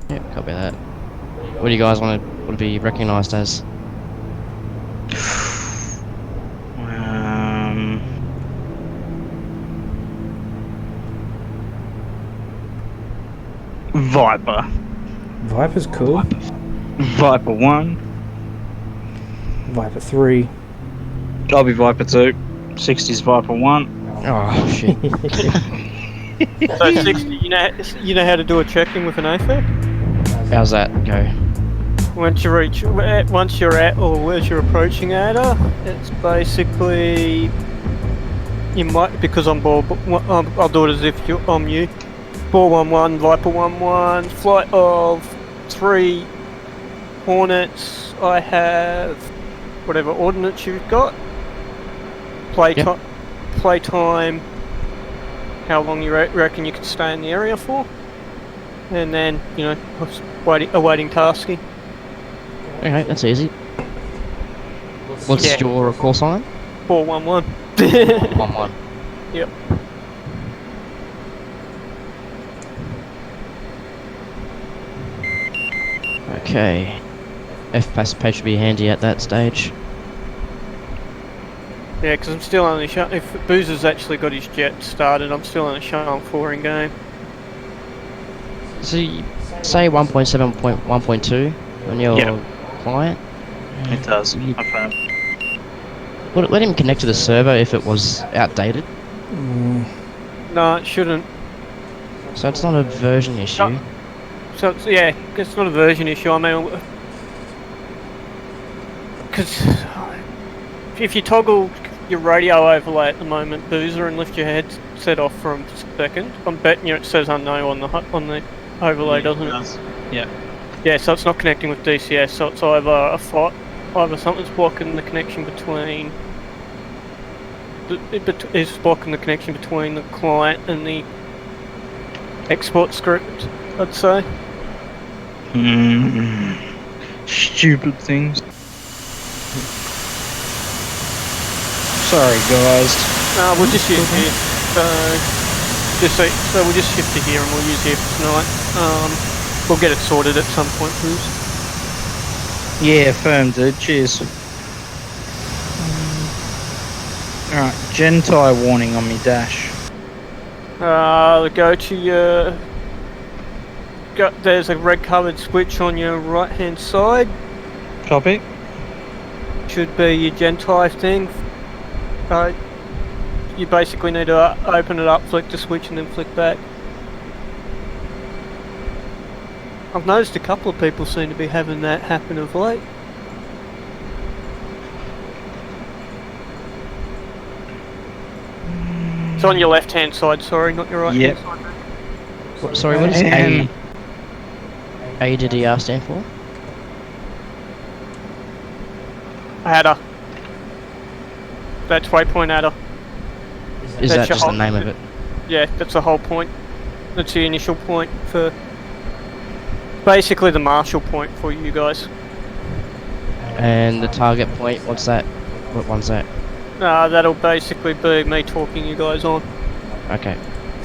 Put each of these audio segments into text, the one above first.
Yep, copy that. What do you guys want to be recognised as? Viper. Viper's cool. Viper 1. Viper 3. I'll be Viper 2. 60's Viper 1. Oh shit. So 60, you know how to do a check-in with an AFAC? How's that go? Once you're at or as you're approaching ADA, it's basically you might, because I'm ball. I'll do it as if I'm you. Ball 1-1, Viper 1-1, flight of 3 Hornets. I have whatever ordnance you've got. Playtime. How long you reckon you could stay in the area for? And then, awaiting tasking. Okay, that's easy. What's your call sign? 411. 1-1. Yep. Okay. F-pass page should be handy at that stage. Yeah, because I'm still only showing. If Boozer's actually got his jet started, I'm still only showing 4 in game. So you say 1.7.1.2 on your client? It does. Would it let him connect to the server if it was outdated? No, it shouldn't. So it's not a version issue. So it's not a version issue. I mean, because if you toggle your radio overlay at the moment, Boozer, and lift your headset off for a second, I'm betting you it says unknown on the overlay, doesn't it? Yeah. Yeah, so it's not connecting with DCS. So it's either something's blocking the connection between. It is blocking the connection between the client and the export script, I'd say. Stupid things. Sorry, guys. We'll just use here. So we'll just shift to here and we'll use here for tonight. We'll get it sorted at some point, please. Yeah, firm, dude. Cheers. Alright, Gentai warning on me dash. Go to your. There's a red covered switch on your right hand side. Copy. Should be your Gentai thing. You basically need to open it up, flick the switch, and then flick back. I've noticed a couple of people seem to be having that happen of late. It's on your left hand side, sorry, not your right hand side. Sorry, what does ADDR stand for? ADA. That's waypoint ADA. Is that just the name of it? Yeah, that's the whole point. That's the initial point for basically the Marshall point for you guys. And the target point, what's that? What one's that? That'll basically be me talking you guys on. Okay.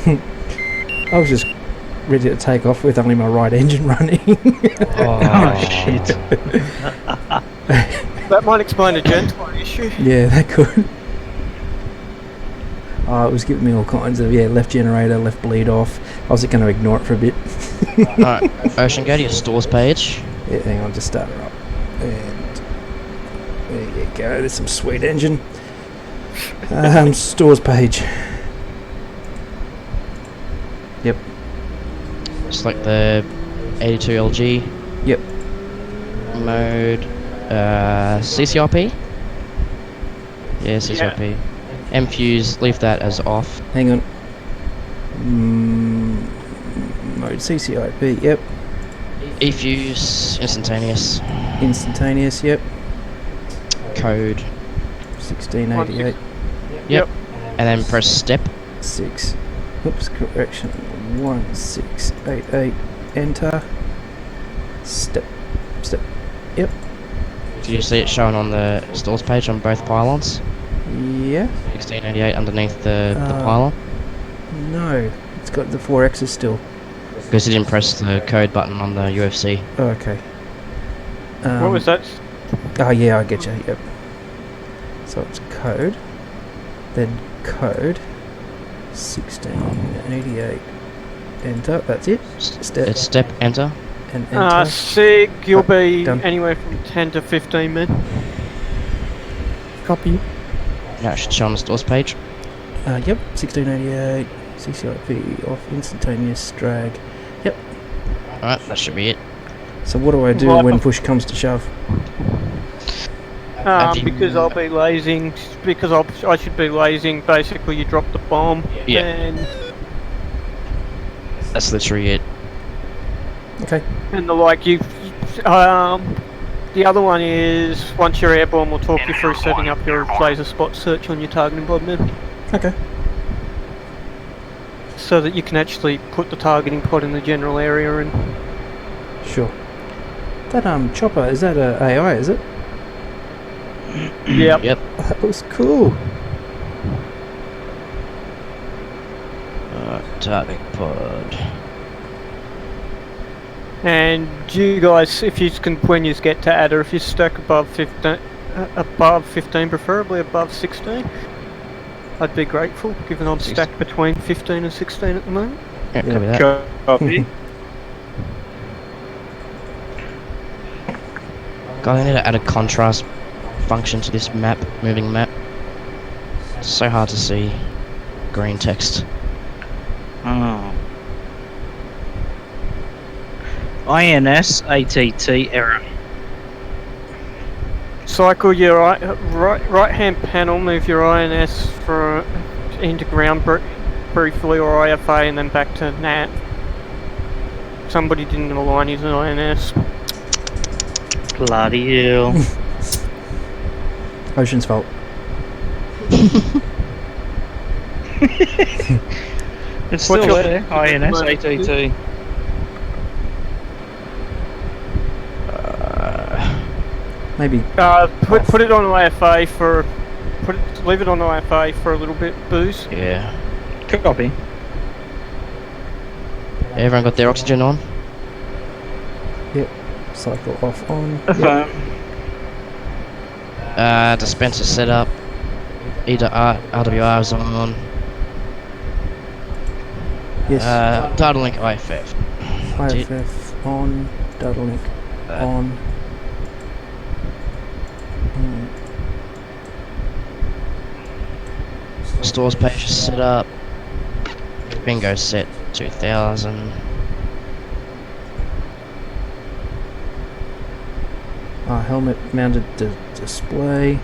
I was just ready to take off with only my right engine running. Oh shit. That might explain the Gentai issue. Yeah, that could. It was giving me all kinds of, left generator, left bleed off. I was going to ignore it for a bit. Alright, Ocean, go to your stores page. Yeah, hang on, just start her up. And there you go, there's some sweet engine. Stores page. Yep. Select the 82LG. Yep. Mode, CCRP? Yeah, CCRP. Yeah. M-Fuse, leave that as off. Hang on. Mode CCIP, yep. E-Fuse, instantaneous. Instantaneous, yep. Code 1688. Yep. And then press step. 6. Oops, correction. 1688. Enter. Step. Yep. Do you see it showing on the stores page on both pylons? Yeah. 1688 underneath the pylon? No. It's got the 4 X's still. Because he didn't press the code button on the UFC. Oh, okay. What was that? Oh, yeah, I get you. Yep. So it's code, then code, 1688. Enter. That's it. Step It's step enter. and enter. Sig, you'll be done. anywhere from 10 to 15 men. Copy. Now it should show on the stores page. Yep. 1688. CCIP off. Instantaneous drag. Yep. Alright, that should be it. So what do I do Right. when push comes to shove? Because I'll be lasing, I should be lasing, basically you drop the bomb, Yeah. and That's literally it. Okay. the like you, the other one is, once you're airborne, we'll talk you through setting up your laser spot search on your targeting pod then, Okay. so that you can actually put the targeting pod in the general area and... Sure. That chopper, is that a AI, is it? Yep. Yep. That was cool. Target pod. And you guys, if you can, when you get to adder, if you stack above 15, preferably above 16, I'd be grateful, given I'm stacked between 15 and 16 at the moment. Yeah, copy that. Copy. God, I need to add a contrast function to this map, moving map. It's so hard to see green text. Oh. INS ATT error. Cycle your right hand panel, move your INS into ground briefly, or IFA, and then back to NAT. Somebody didn't align his INS. Bloody hell. Ocean's fault. It's still What's there. INS ATT. Maybe. Put it on IFA for leave it on IFA for a little bit, booze. Yeah. Copy. Everyone got their oxygen on? Yep. Cycle off on. Affirm. Dispenser setup. Either RWR is on. Yes. Data link IFF. IFF on. Data link on. Stores page is set up. Bingo set 2000. Helmet mounted display.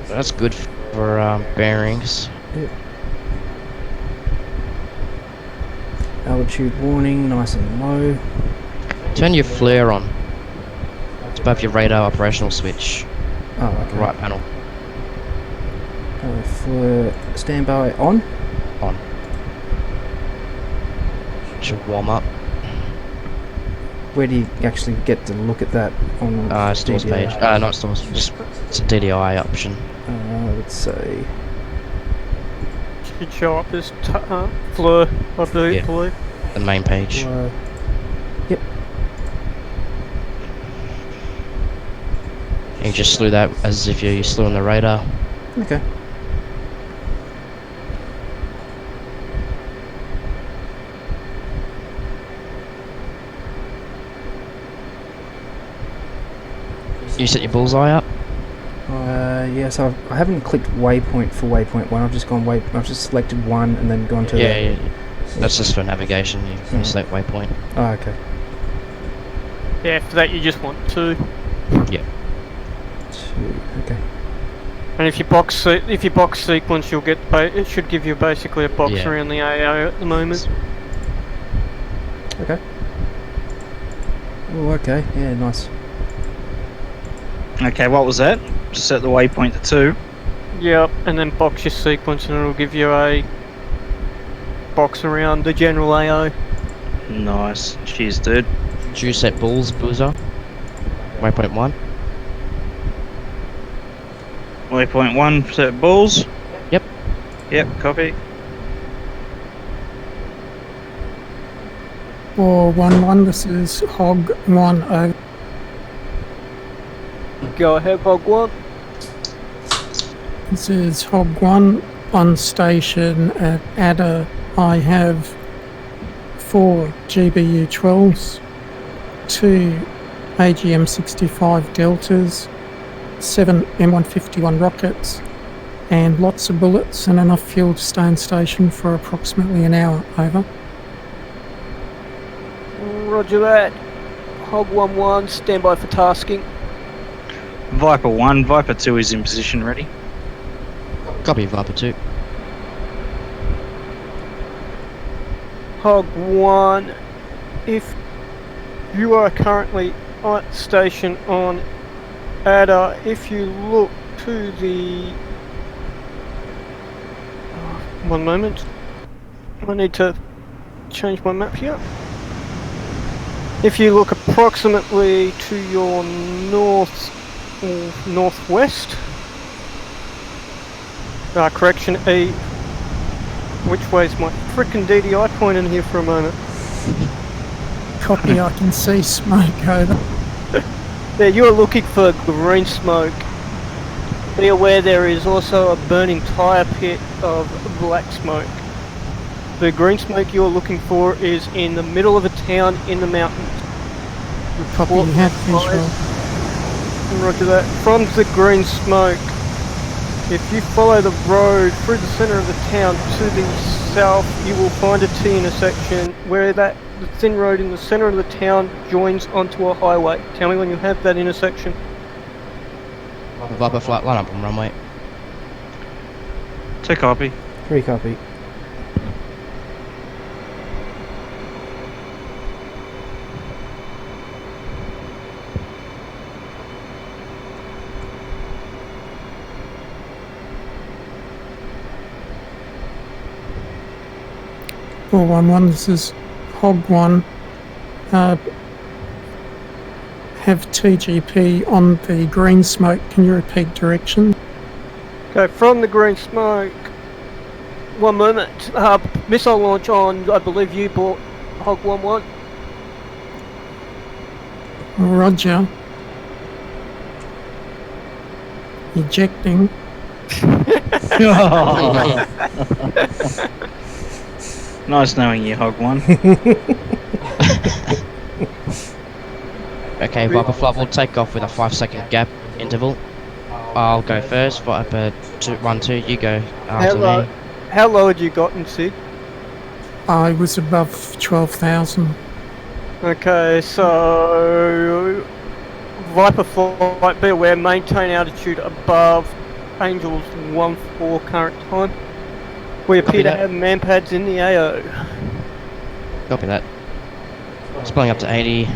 That's good for bearings. Yep. Altitude warning, nice and low. Turn your flare on. It's above your radar operational switch. Oh, okay. Right panel. For standby on. On. Should warm up. Where do you actually get to look at that on Stores DDI? page. Not stores. Just, it's a DDI option. Let's say Should show up as fleur, I Yeah. believe. The main page. yep. You just slew that as if you slew on the radar. Okay. You set your bullseye up? Yes, I haven't clicked waypoint for waypoint 1. I've just gone I've just selected one and then gone to Yeah. That's just for navigation. You select waypoint. Oh, okay. Yeah, after that you just want 2. Yeah. 2. Okay. And if you box sequence, you'll get it should give you basically a box Yeah. around the AO at the moment. Okay. Oh, okay. Yeah, nice. Okay, what was that? Set the waypoint to 2. Yep, and then box your sequence, and it'll give you a box around the general AO. Nice. Cheers, dude. Did you set bullseye? Waypoint 1? Waypoint 1, set bulls. Yep. Yep, copy. 411, this is Hog 1 over. Go ahead, Hog 1. This is Hog 1 on station at Adder. I have 4 GBU 12s, 2 AGM 65 Deltas, 7 M151 rockets, and lots of bullets and enough fuel to stay in station for approximately an hour. Over. Roger that. Hog 1-1, stand by for tasking. Viper 1, Viper 2 is in position ready. Copy, Viper 2. Hog 1, if you are currently at station on Adder, if you look to the... one moment. I need to change my map here. If you look approximately to your north or northwest, correction E. Which way's my frickin' DDI point in here for a moment? Copy, I can see smoke. Over. Yeah, you are looking for green smoke. Be aware there is also a burning tyre pit of black smoke. The green smoke you are looking for is in the middle of a town in the mountains. Copy, you have visual. Roger that. From the green smoke, if you follow the road through the centre of the town to the south, you will find a T intersection where the thin road in the centre of the town joins onto a highway. Tell me when you have that intersection. Viper flight, line up on runway. 2 copy. 3 copy. Four one one. This is Hog 1. Have TGP on the green smoke. Can you repeat direction? Okay, from the green smoke. One moment. Missile launch on, I believe you bought Hog 1-1. Roger. Ejecting. Nice knowing you, Hog 1. Okay, Viper flight will take off with a 5-second gap interval. I'll go first, Viper 1-2, you go after me. How low had you gotten, Sid? I was above 12,000. Okay, so Viper flight, be aware, maintain altitude above Angels 1-4 current time. We appear to have manpads in the AO. Copy that. Spelling up to 80.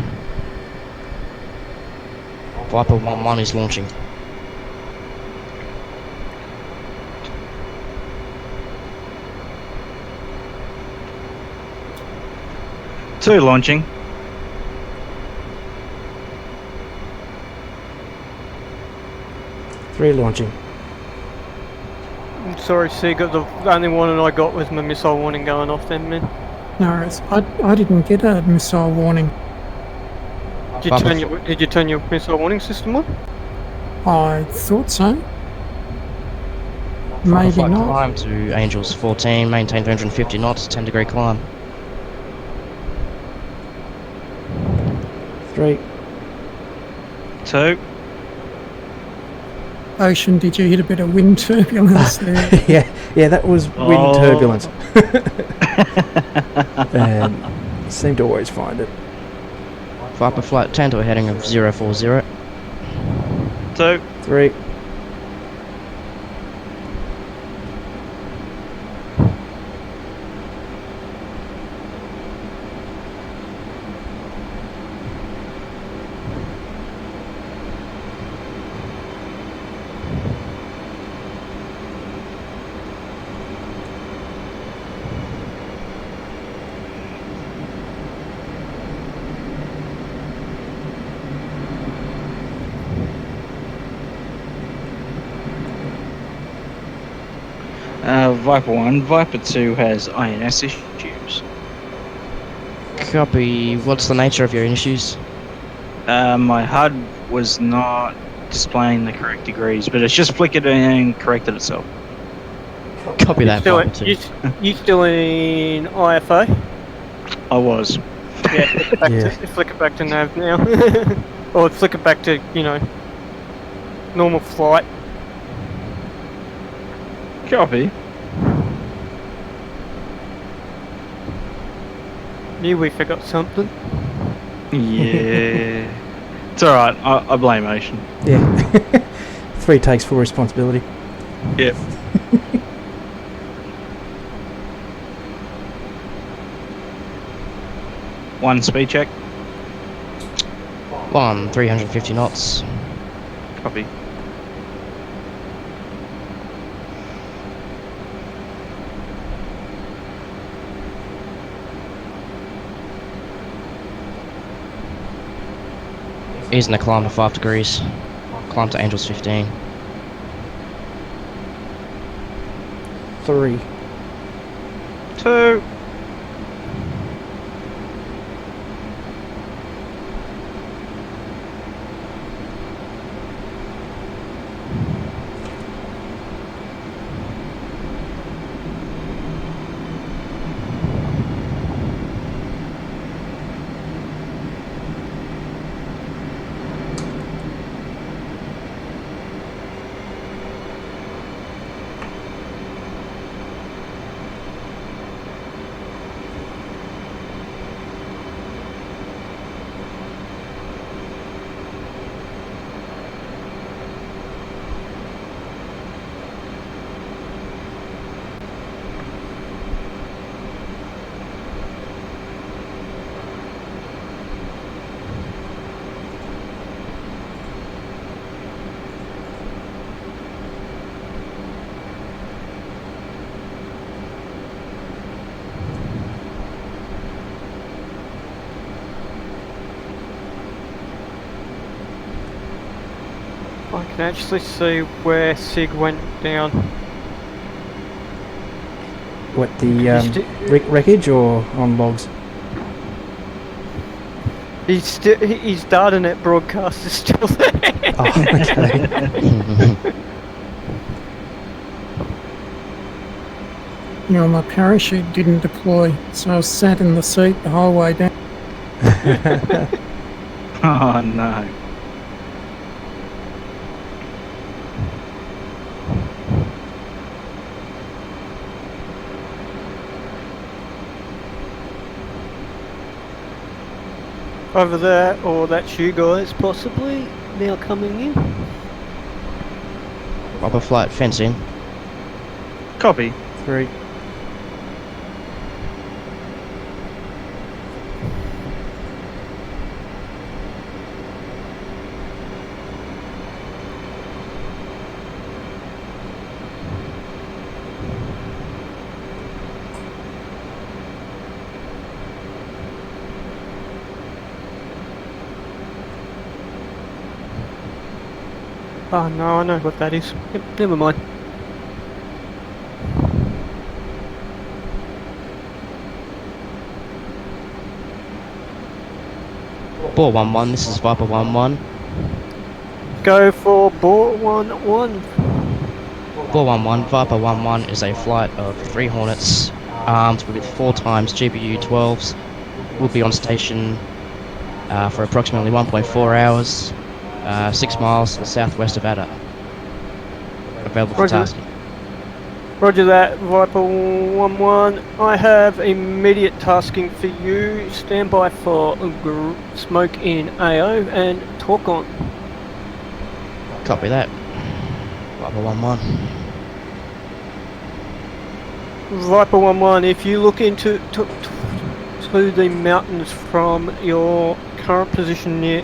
Viper 1-1 is launching. Two launching. Three launching. I'm sorry, Seagull, the only warning I got was my missile warning going off then, man. No, I didn't get a missile warning. Did you turn your missile warning system on? I thought so. Viper Maybe flight not. climb to Angels 14, maintain 350 knots, 10-degree climb. 3. 2. Ocean, did you hit a bit of wind turbulence there? yeah, that was wind turbulence. Seem to always find it. Viper flight, turn to a heading of 040. 2. 3. Viper 1, Viper 2 has INS issues. Copy. What's the nature of your issues? My HUD was not displaying the correct degrees, but it's just flickered and corrected itself. Copy that, Still, Viper 2. you still in IFA? I was. Yeah, Yeah. flick it back to nav now. Or flick it back to, normal flight. Copy. Knew we forgot something. Yeah. It's alright, I blame Ocean. Yeah. 3 takes full responsibility. Yep. One speed check. 350 knots. Copy. Easing the climb to 5 degrees. Climb to Angels 15. 3. 2. I can actually see where Sig went down. What, the wreckage or on logs? His Dardanet broadcast is still there. Oh, okay. My parachute didn't deploy, so I was sat in the seat the whole way down. Oh no. Over there, or that's you guys possibly now coming in. Proper flight, fence in. Copy. 3. Oh no, I know what that is. Yep, never mind. Ball 1-1, this is Viper 1-1. Go for ball 1-1. Ball 1-1, Viper 1-1 is a flight of 3 Hornets, armed with 4 times GBU 12s. Will be on station for approximately 1.4 hours, 6 miles to the southwest of Ada. Available for Roger. tasking. Roger that, Viper 1-1. I have immediate tasking for you. Stand by for smoke in AO and talk on. Copy that. Viper 1-1. Viper 1-1, if you look into to the mountains from your current position near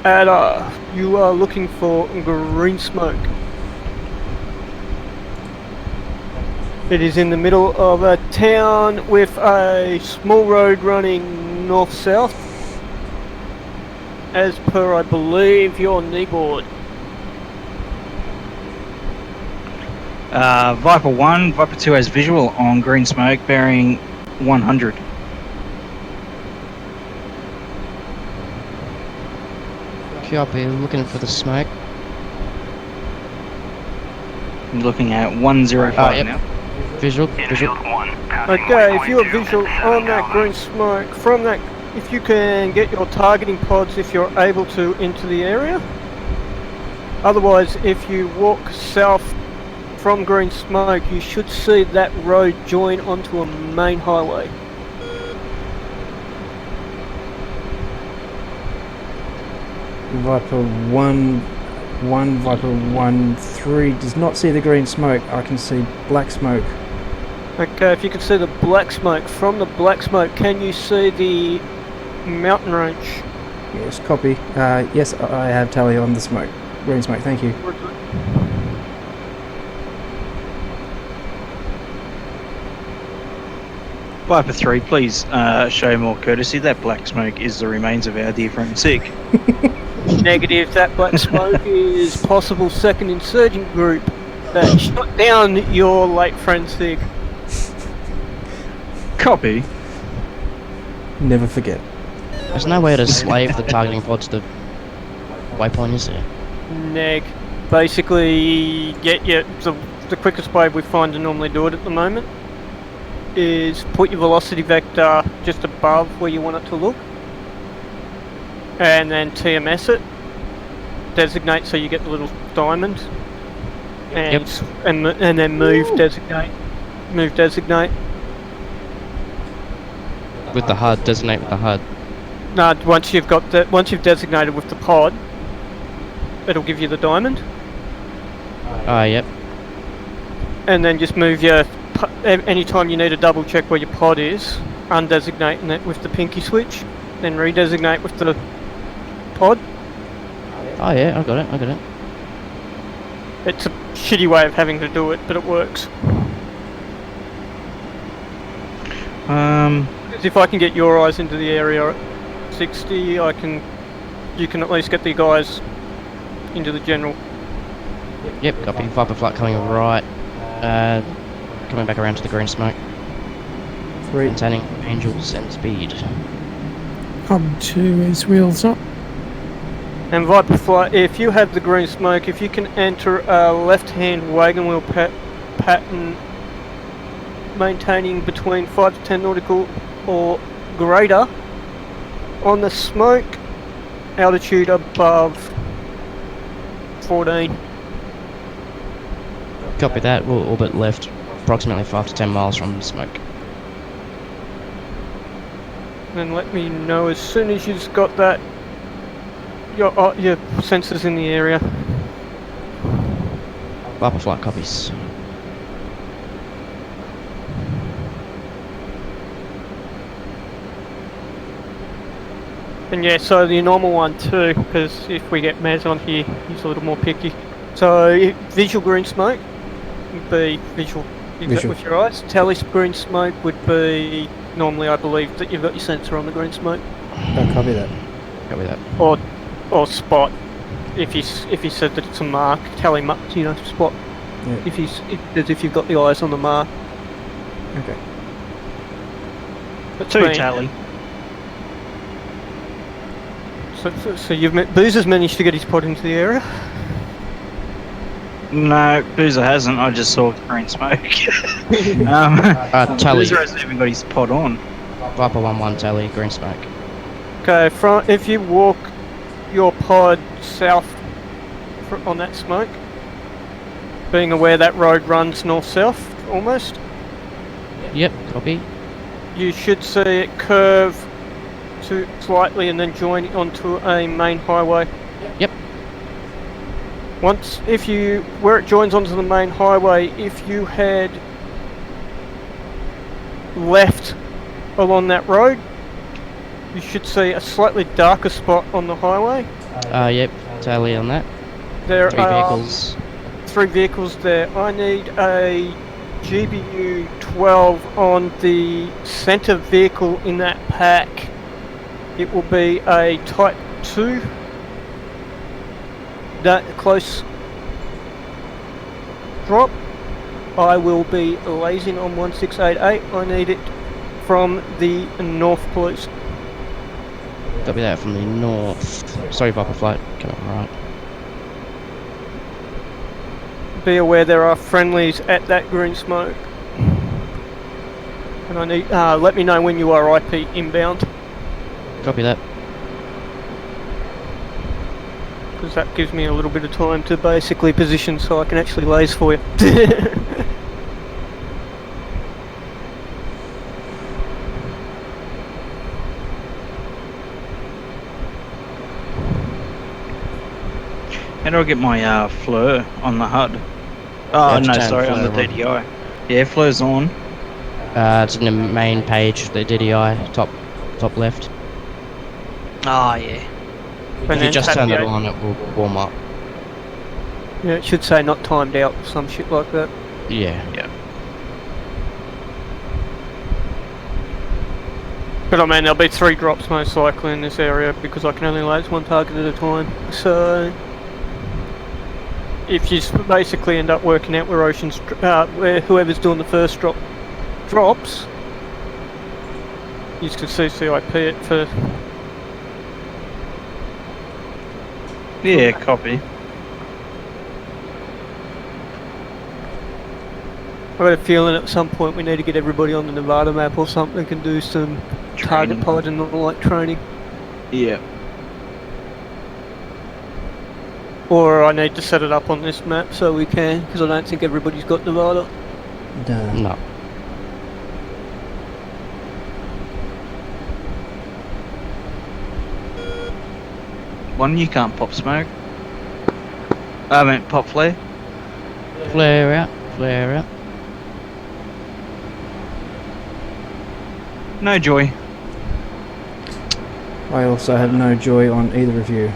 Ada, you are looking for green smoke. It is in the middle of a town with a small road running north-south, as per, I believe, your kneeboard. Viper 1, Viper 2 has visual on green smoke bearing 100. Copy, looking for the smoke. I'm looking at 105 yep. now. Visual. Okay, if you're visual on that green smoke, from that, if you can get your targeting pods, if you're able to, into the area. Otherwise, if you walk south from green smoke, you should see that road join onto a main highway. Viper 1, Viper 1-3 does not see the green smoke. I can see black smoke. Okay, if you can see the black smoke, from the black smoke, can you see the mountain range? Yes, copy. Yes, I have tally on the smoke. Green smoke, thank you. Viper 3, please show more courtesy. That black smoke is the remains of our dear friend Sig. Negative, that black smoke is possible second insurgent group that shot down your late friend Sig. Copy. Never forget. There's no way to slave the targeting pod to the waypoint, is there? Neg. Basically, the quickest way we find to normally do it at the moment is put your velocity vector just above where you want it to look, and then TMS it. Designate so you get the little diamond, and and then move designate. With the HUD, designate with the HUD. No, once you've designated with the pod, it'll give you the diamond. Yep. And then just move your. Anytime you need to double check where your pod is, undesignating it with the pinky switch, then redesignate with the pod. Oh yeah, I got it. It's a shitty way of having to do it, but it works. Because if I can get your eyes into the area at 60, you can at least get the guys into the general. Yep, copy. Viper flight coming right. Coming back around to the green smoke. 3. Maintaining angels and speed. Hub 2 is wheels up. And Viper flight, if you have the green smoke, if you can enter a left-hand wagon wheel pattern maintaining between 5 to 10 nautical or greater on the smoke, altitude above 14. Copy that. We'll orbit left, approximately 5 to 10 miles from the smoke. Then let me know as soon as you've got that. Your sensors in the area. Viper flight copies. And yeah, so the normal one too, because if we get Maz on here, he's a little more picky. So visual green smoke would be visual with your eyes. Tally green smoke would be normally, I believe, that you've got your sensor on the green smoke. Copy that. Copy that. Or spot. If you said that it's a mark, tally mark, spot. Yeah. As if you've got the eyes on the mark. Okay. But 2 tally. So Boozer's managed to get his pod into the area? No, Boozer hasn't. I just saw green smoke. Tally. Boozer hasn't even got his pod on. Viper 1-1 tally, green smoke. Okay, if you walk your pod south on that smoke, being aware that road runs north-south almost, Yep, copy. you should see it curve to slightly and then join onto a main highway. Yep. Where it joins onto the main highway, if you head left along that road, you should see a slightly darker spot on the highway. Yep, tally on that. There 3 vehicles. 3 vehicles there. I need a GBU 12 on the centre vehicle in that pack. It will be a Type 2. That close drop. I will be lasing on 1688. I need it from the north, please. Copy that from the north. Sorry, Viper flight. Coming right. Be aware there are friendlies at that green smoke. And I need, let me know when you are IP inbound, Copy that. because that gives me a little bit of time to basically position so I can actually laze for you. How do I get my FLIR on the HUD? Oh, to no, turn sorry, on the FLIR on. DDI. Yeah, FLIR's on. It's in the main page, the DDI, top left. Oh, yeah. If you then just tap turn the that eight. on, it will warm up. Yeah, it should say not timed out or some shit like that. Yeah. But I mean, there'll be 3 drops most likely in this area because I can only laze 1 target at a time. So, if you basically end up working out where where whoever's doing the first drops, you can CCIP it for. Yeah, copy. I got a feeling at some point we need to get everybody on the Nevada map or something and do some target Training. pod and the like training. Yeah. Or I need to set it up on this map so we can, because I don't think everybody's got Nevada. Duh. No. One, you can't pop smoke. I meant pop flare. Flare out. Flare out. No joy. I also have no joy on either of you.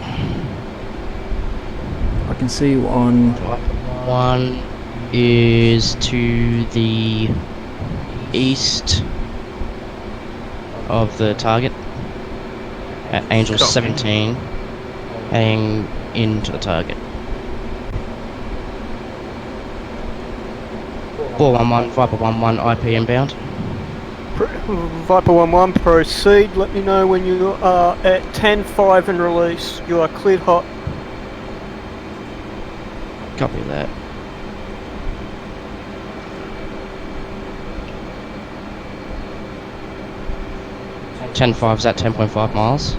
I can see you on... One is to the east of the target at Angel Copy. 17, heading into the target. 411, Viper 11, IP inbound. Viper 11, proceed. Let me know when you are at 10-5 and release. You are cleared hot. Copy that. Ten five's at 10.5 miles.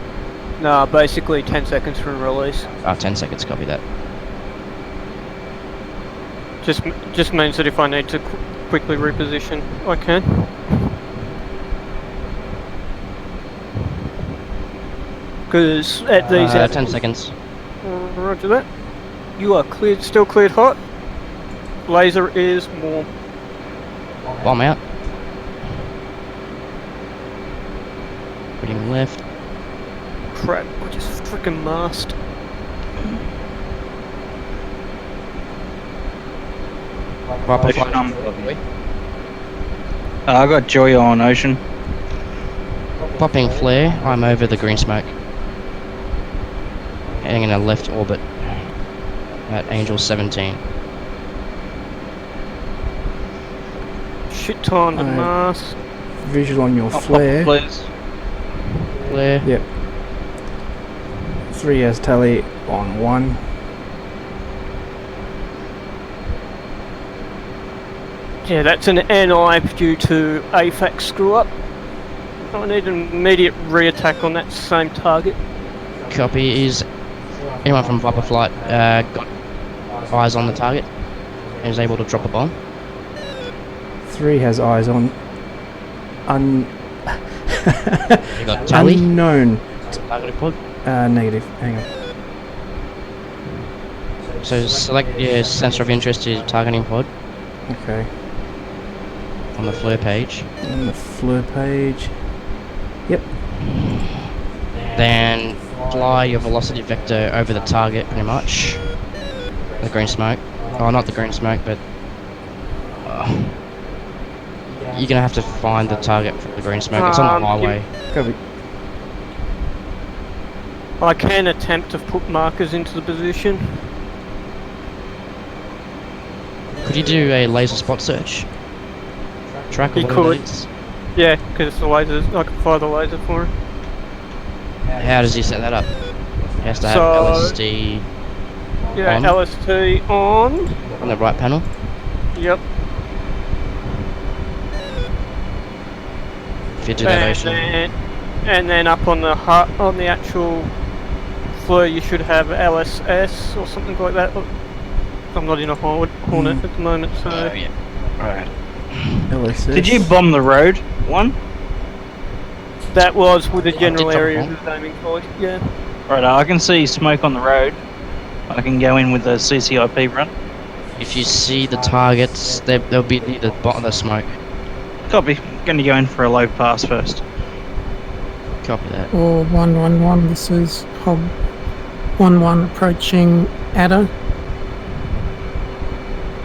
Nah, basically 10 seconds from release. 10 seconds, copy that. Just means that if I need to quickly reposition, I can. Because at these... 10 seconds. Roger that. You are cleared, still cleared hot. Laser is warm. Bomb out. Putting left. Crap, I just freaking masked. Viper Ocean, 5. I got joy on ocean. Popping flare, I'm over the green smoke. Heading in a left orbit at Angel 17. Shit time to mask. Visual on your Pop flare. flares. Flare. Yep. 3 as tally on 1. Yeah, that's an NI due to AFAC screw up. I need an immediate re-attack on that same target. Copy. Is anyone from Viper Flight got eyes on the target and is able to drop a bomb? 3 has eyes on... You got tally? Unknown. Targeted pod. Negative. Hang on. So select your sensor of interest to targeting pod Okay. on the flare page. On the FLIR page. Yep. Then fly your velocity vector over the target pretty much. The green smoke. Oh, not the green smoke, but you're gonna have to find the target for the green smoke. It's on the highway. Copy. I can attempt to put markers into the position. Could you do a laser spot search? Track or You whatever could. that is? Yeah, because the lasers, I can fire the laser for him. How does he set that up? He has to have So- LSD Yeah, On. LST on. on the right panel. Yep. If you do that And motion, then up on the on the actual floor, you should have LSS or something like that. I'm not in a Hornet at the moment, so oh yeah. Right. LSS. Did you bomb the road one? that was with the general drop a area bomb. of the aiming for. Yeah. Right, I can see smoke on the road. I can go in with a CCIP run. If you see the targets, they'll be near the bottom of the smoke. Copy. Going to go in for a low pass first. Copy that. Or 111, this is Hog 11 approaching Adder.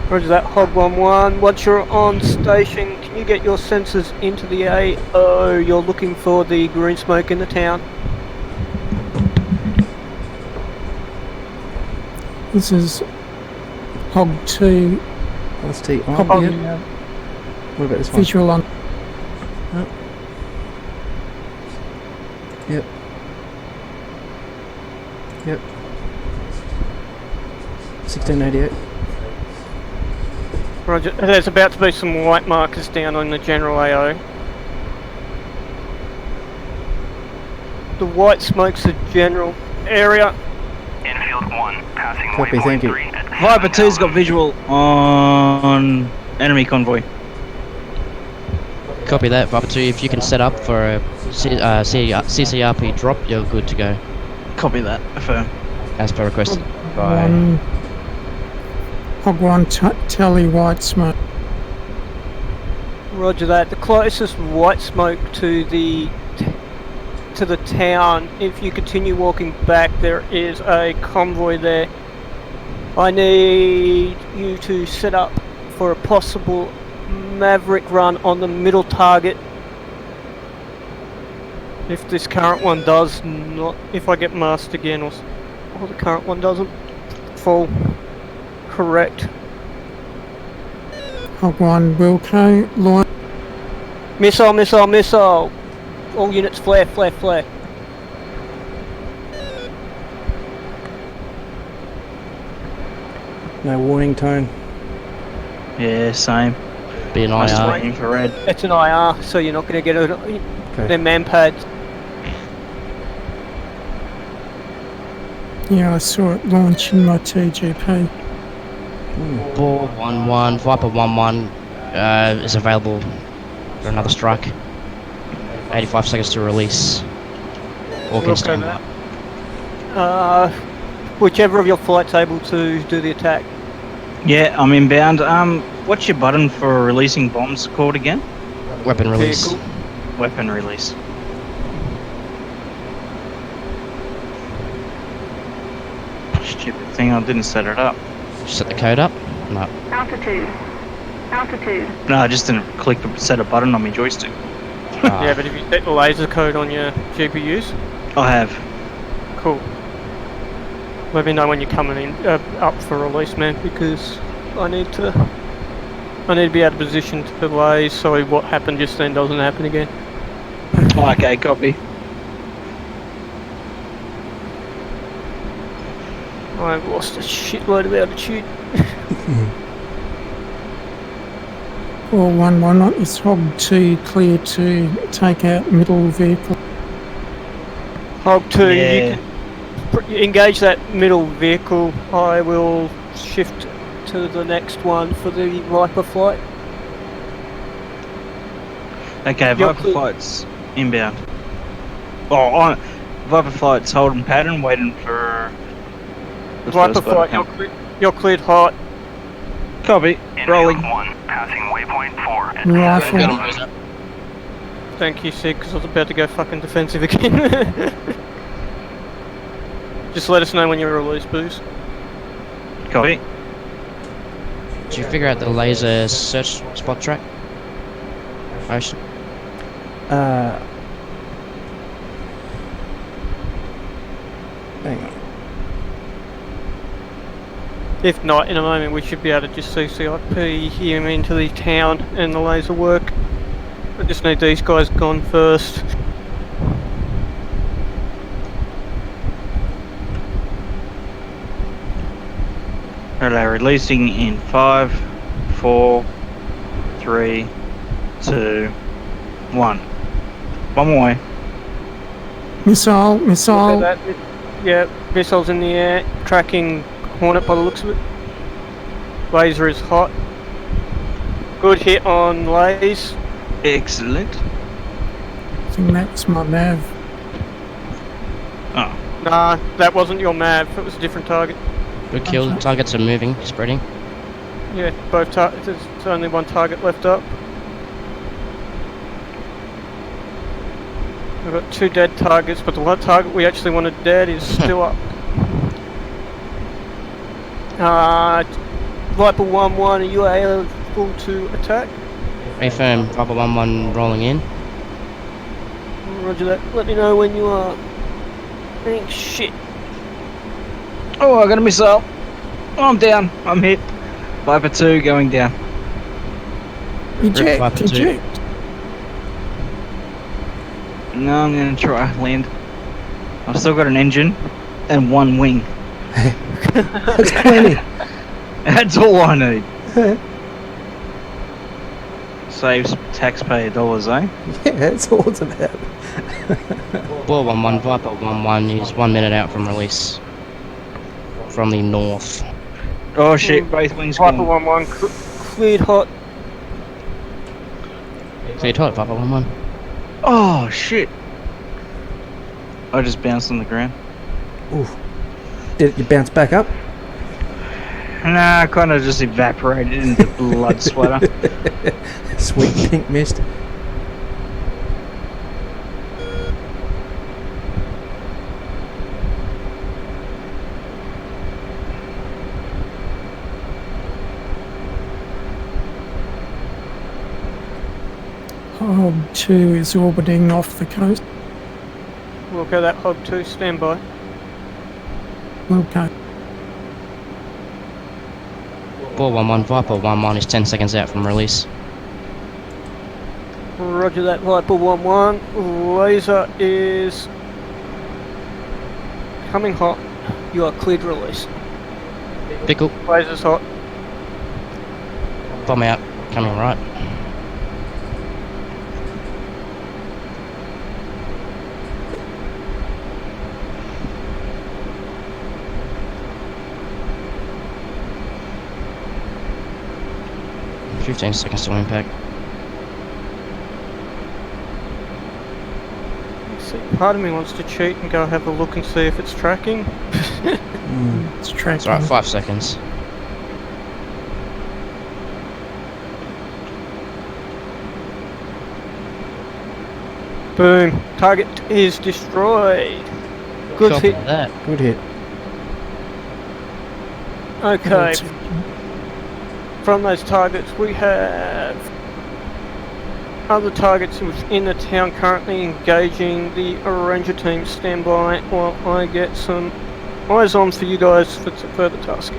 Roger that, Hog 1-1. Once you're on station, can you get your sensors into the AO? You're looking for the green smoke in the town. This is Hog 2, LST on. copy Yep. it. What about this one? Visual on. Yep. Yep. 1688. Roger. There's about to be some white markers down on the general AO. The white smoke's the general area. Infield 1, passing Copy, thank you. 3 at Viper 2's got visual on enemy convoy. Copy that, Viper 2. If you can set up for a CCRP drop, you're good to go. Copy that. Affirm. As per requested by... Hog 1 tally white smoke. Roger that. The closest white smoke to the town, if you continue walking back, there is a convoy there. I need you to set up for a possible Maverick run on the middle target. If this current one does not, if I get masked again or the current one doesn't fall correct. Hog 1 Wilco, launch. Missile, missile, missile! All units flare, flare, flare. No warning tone. Yeah, same. Be an I'm just IR. waiting for red. It's an IR, so you're not going to get it. Okay. They're man pads. Yeah, I saw it launch in my TGP. Ball 1-1, Viper 1-1 is available for another strike. 85 seconds to release. Or can stand by. Whichever of your flight's able to do the attack. Yeah, I'm inbound. What's your button for releasing bombs called again? Weapon release. Vehicle. Weapon release. Stupid thing, I didn't set it up. Set the code up. No. Altitude. Altitude. No, I just didn't click the set a button on my joystick. Yeah, but if you set the laser code on your GPUs, I have. cool. Let me know when you're coming in up for release, man, because I need to be out of position to delay so what happened just then doesn't happen again. Okay, copy. I've lost a shitload of altitude. Or 1-1, it's Hog 2 clear to take out middle vehicle. Hog 2, Yeah. you can engage that middle vehicle. I will shift to the next one for the Viper flight. Okay, Yep. Viper flight's inbound. Viper flight's holding pattern, waiting for the Viper first boat flight, to come. you're cleared hot. Copy. Rolling. Infield 1, passing waypoint 4 at Rifle. Thank you, Sid, because I was about to go fucking defensive again. Just let us know when you're released, Booze. Copy. Did you figure out the laser search spot track? Ocean? Hang on. If not, in a moment we should be able to just CCIP him into the town and the laser work. I just need these guys gone first. Righto, releasing in 5, 4, 3, 2, 1. One more way. Missile. Look at that. Yeah, missiles in the air, tracking Hornet by the looks of it. Laser is hot. Good hit on Lays. Excellent. I think that's my nav. Oh, Nah, that wasn't your MAV, it was a different target. Good kill. Okay. Targets are moving, spreading. Yeah, both targets, there's only one target left up. We've got 2 dead targets, but the one target we actually wanted dead is still up. Viper 1-1, are you able to attack? Affirm. Viper 1-1 rolling in. Roger that, let me know when you are. Thanks, shit. oh, I got a missile. Oh, I'm down. I'm hit. Viper 2 going down. Eject. Viper 2. Eject. No, I'm gonna try land. I've still got an engine and 1 wing. That's plenty. That's all I need. Saves taxpayer dollars, eh? Yeah, that's all it's about. Ball 1-1. Viper 1-1 is 1 minute out from release. From the north. Oh shit, both wings Viper gone. 1-1, cleared hot. Cleared hot. Viper 1-1. Oh shit. I just bounced on the ground. Oof. Did you bounce back up? Nah, I kind of just evaporated into blood sweater. Sweet pink mist. Hog 2 is orbiting off the coast. We'll go that Hog 2, stand by. Okay. Ball 1-1. Viper 1-1 is 10 seconds out from release. Roger that, Viper 1-1. Laser is coming hot. You are cleared release. Pickle. Laser's hot. Bomb out. Coming right. "15 seconds to impact." See, part of me wants to cheat and go have a look and see if it's tracking. It's tracking. It's alright, 5 seconds. Boom. Target is destroyed. Good Copy hit. that. Good hit. Okay. From those targets, we have other targets within the town currently engaging the Ranger team. Stand by while I get some eyes on for you guys for further tasking.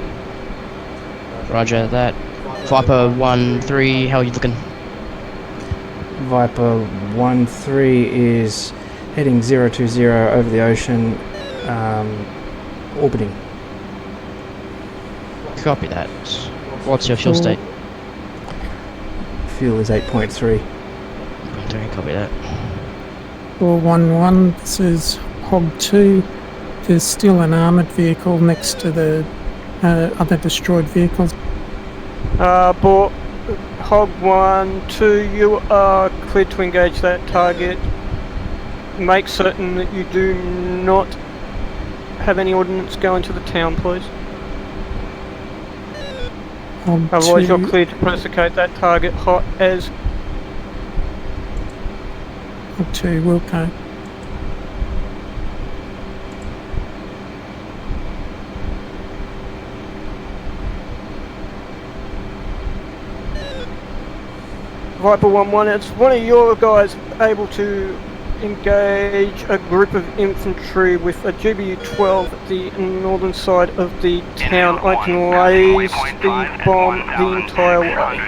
Roger that. Viper 1-3, how are you looking? Viper 1-3 is heading 020 over the ocean, orbiting. Copy that. What's your fuel state? Fuel is 8.3. 3, copy that. 411, this is Hog 2. There's still an armoured vehicle next to the other destroyed vehicles. But Hog 1, 2, you are cleared to engage that target. Make certain that you do not have any ordnance go into the town, please. Hog Otherwise 2, you're cleared to persecute that target hot as Hog 2 will go. Viper 1-1. It's one of your guys able to engage a group of infantry with a GBU-12 at the northern side of the town. I can raise the bomb the entire way,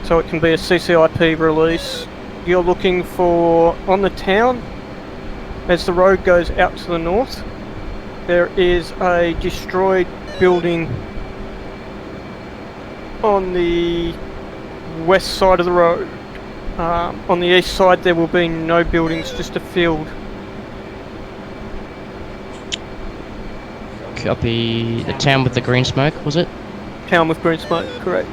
so it can be a CCIP release. You're looking for, on the town, as the road goes out to the north, there is a destroyed building on the west side of the road. On the east side there will be no buildings, just a field. Copy. The town with the green smoke, was it? Town with green smoke, correct.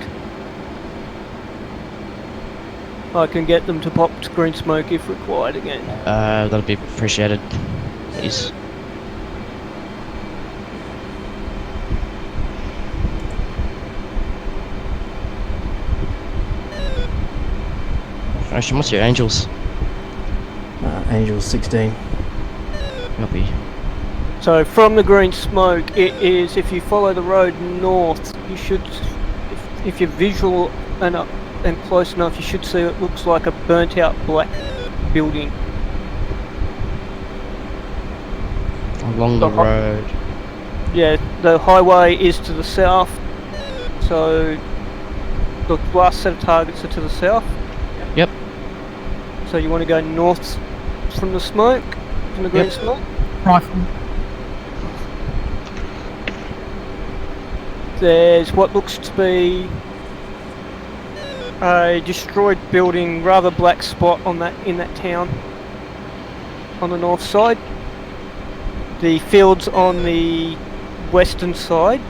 I can get them to pop to green smoke if required again. That'd be appreciated, please. Ocean, what's your angels? Angel 16. Copy. So from the green smoke, it is, if you follow the road north, you should, if you're visual and close enough, you should see it looks like a burnt out black building. Along the road. Yeah, the highway is to the south, so the last set of targets are to the south. Yep. So you want to go north from the smoke, from the green smoke? Rifle. There's what looks to be a destroyed building, rather black spot on that in that town on the north side. The fields on the western side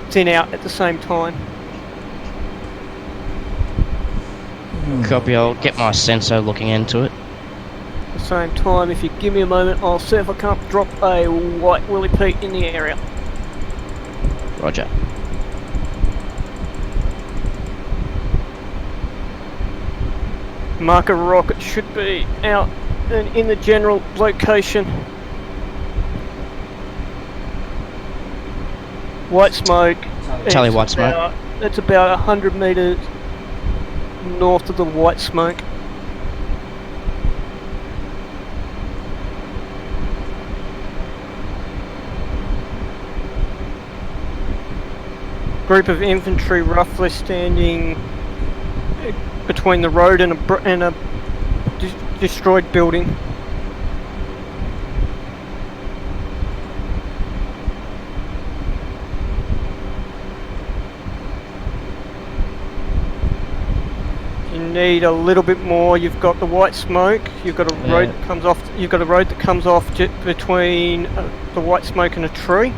thin out at the same time. Copy, I'll get my sensor looking into it. At the same time, if you give me a moment, I'll see if I can't drop a white Willy Pete in the area. Roger. Marker rocket should be out and in the general location. White smoke. Tally It's white smoke. It's about 100 metres north of the white smoke. Group of infantry roughly standing between the road and a destroyed building. You need a little bit more. You've got the white smoke. You've got a road that comes off. You've got a road that comes off between the white smoke and a tree.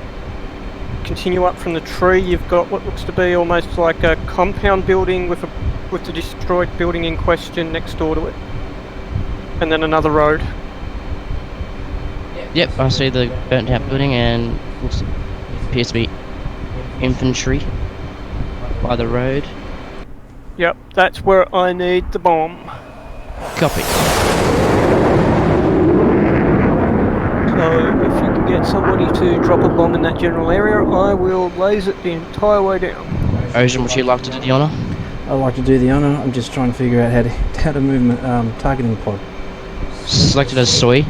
Continue up from the tree. You've got what looks to be almost like a compound building with the destroyed building in question next door to it, and then another road. Yep, I see the burnt out building and appears to be infantry by the road. Yep, that's where I need the bomb. Copy. So if you can get somebody to drop a bomb in that general area, I will laze it the entire way down. Ocean, would you like to do the honour? I'd like to do the honour. I'm just trying to figure out how to move targeting pod. Selected as soy.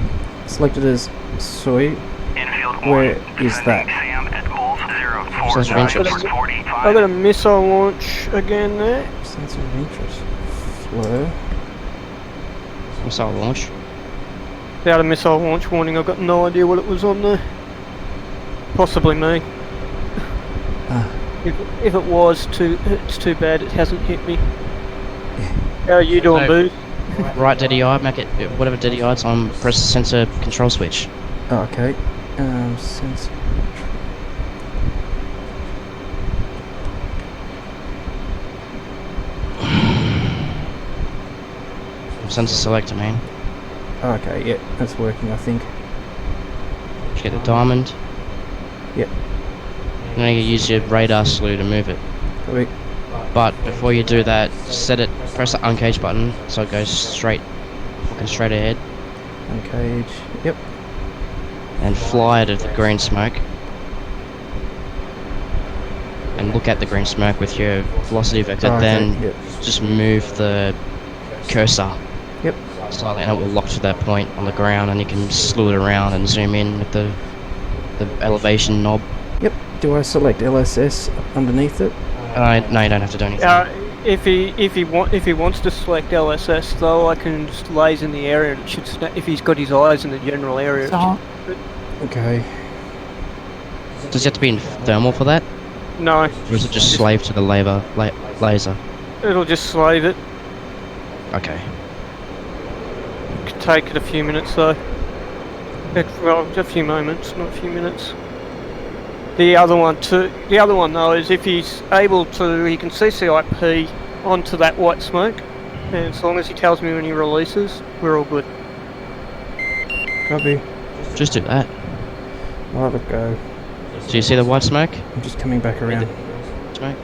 Selected as soy. Infield Where 1, is that? Sam at Bulls 04, Says of interest. 45. I got a missile launch again there. Sensor of interest. Flow. Missile launch. Without a missile launch warning, I've got no idea what it was on there. Possibly me. If it was, it's too bad it hasn't hit me. How are you doing, No. Boo? Right DDI, make it whatever DDI it's on, press the sensor control switch. Oh, okay. Sensor. Sensor selector, man. Okay, yeah, that's working, I think. Just get the diamond. Yep. Now you use your radar slew to move it. Correct. But before you do that, set it, press the uncage button so it goes straight, fucking straight ahead, Uncage. Yep. and fly to the green smoke. And look at the green smoke with your velocity vector, Oh, okay, then yep. just move the cursor Yep. slightly and it will lock to that point on the ground and you can slew it around and zoom in with the elevation knob. Yep. Do I select LSS underneath it? No, you don't have to do anything. If he wants to select LSS though, I can just laze in the area and it should if he's got his eyes in the general area. So, Okay. Does it have to be in thermal for that? No, Or is it just slave to the laser? it'll just slave it. Okay. Could take it a few minutes though. Well, a few moments, not a few minutes. The other one though is if he's able to, he can CCIP onto that white smoke, and as long as he tells me when he releases, we're all good. Copy. Just do that. I'll have a go. Do you see the white smoke? I'm just coming back around. Smoke?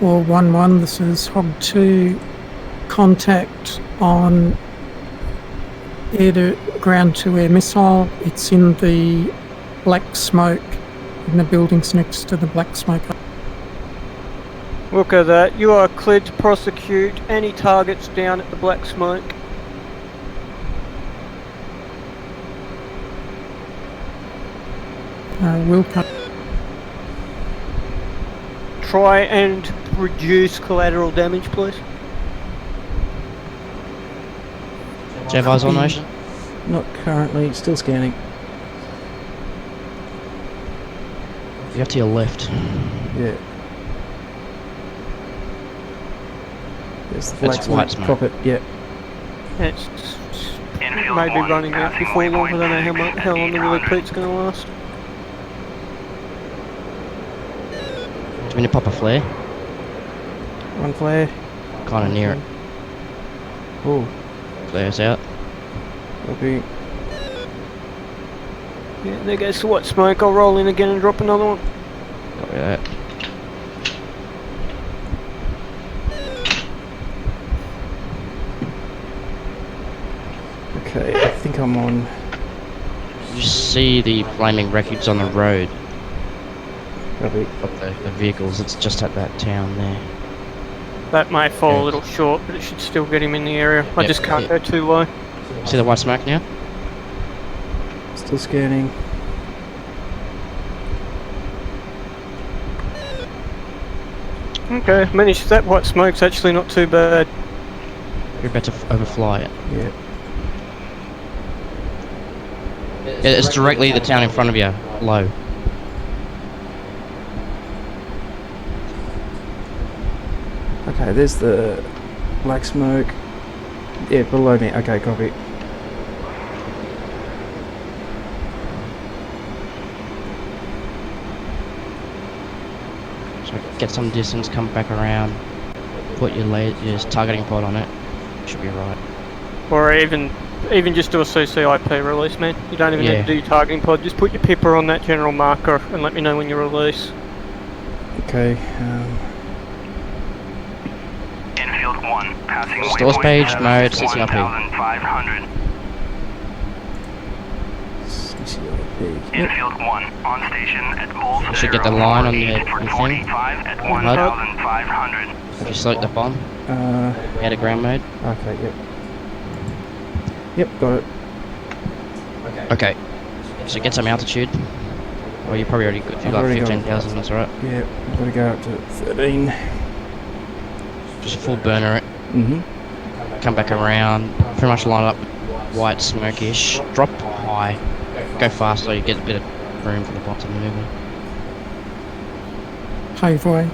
Or 1-1, this is Hog 2. Contact on air to ground to air missile. It's in the black smoke, in the buildings next to the black smoke. Look at that. You are cleared to prosecute any targets down at the black smoke. Will cut. Try and reduce collateral damage, please. Do you have eyes on Ocean? Not currently, still scanning. You have to your left. Yeah. There's the That's black white smoke. smoke. Cop it, yeah. It's Infield maybe 1, running out passing before long. I waypoint don't know how long the 800. repeat's going to last. Do we need to pop a flare? One flare. Kind of near it. Oh, Flares out. copy. Yeah, there goes the white smoke. I'll roll in again and drop another one. Copy that. Okay, I think I'm on. You see the flaming wreckage on the road Copy. of the vehicles. It's just at that town there. That may fall Yeah. a little short, but it should still get him in the area. I Yep, just can't yeah. go too low. See the white smoke now? Still scanning. Okay, managed. That white smoke's actually not too bad. You're about to overfly it. Yeah. It's directly the town in front of you, low. Okay, there's the black smoke. Yeah, below me. Okay, copy. So get some distance, come back around, put your targeting pod on it. Should be right. Or even just do a CCIP release, man. You don't even Yeah. need to do your targeting pod. Just put your pipper on that general marker and let me know when you release. Okay. Infield 1, passing Stores waypoint page, at mode, CCIP. 1500. CCIP. Yep. Infield 1, on station at Bulls You should get the line on your for thing. 45 at 1500. Have you select the bomb? Out of ground mode? Okay, yep. Yep, got it. Okay. So get some altitude. Well, you probably already got, if you I've got already got 15,000, that's alright. Yep, I've got to go up to 13. Just full burner it. Mm-hmm. Come back around. Pretty much line up white smokish. Drop high. Go fast so you get a bit of room for the bot to move. Paveway.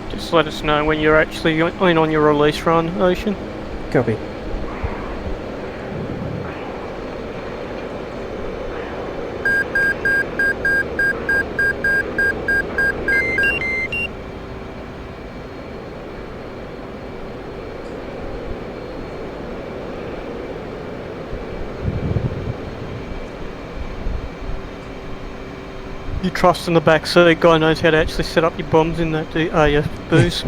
Just let us know when you're actually in on your release run, Ocean. Copy. You trust in the back seat. Guy knows how to actually set up your bombs in that your booze.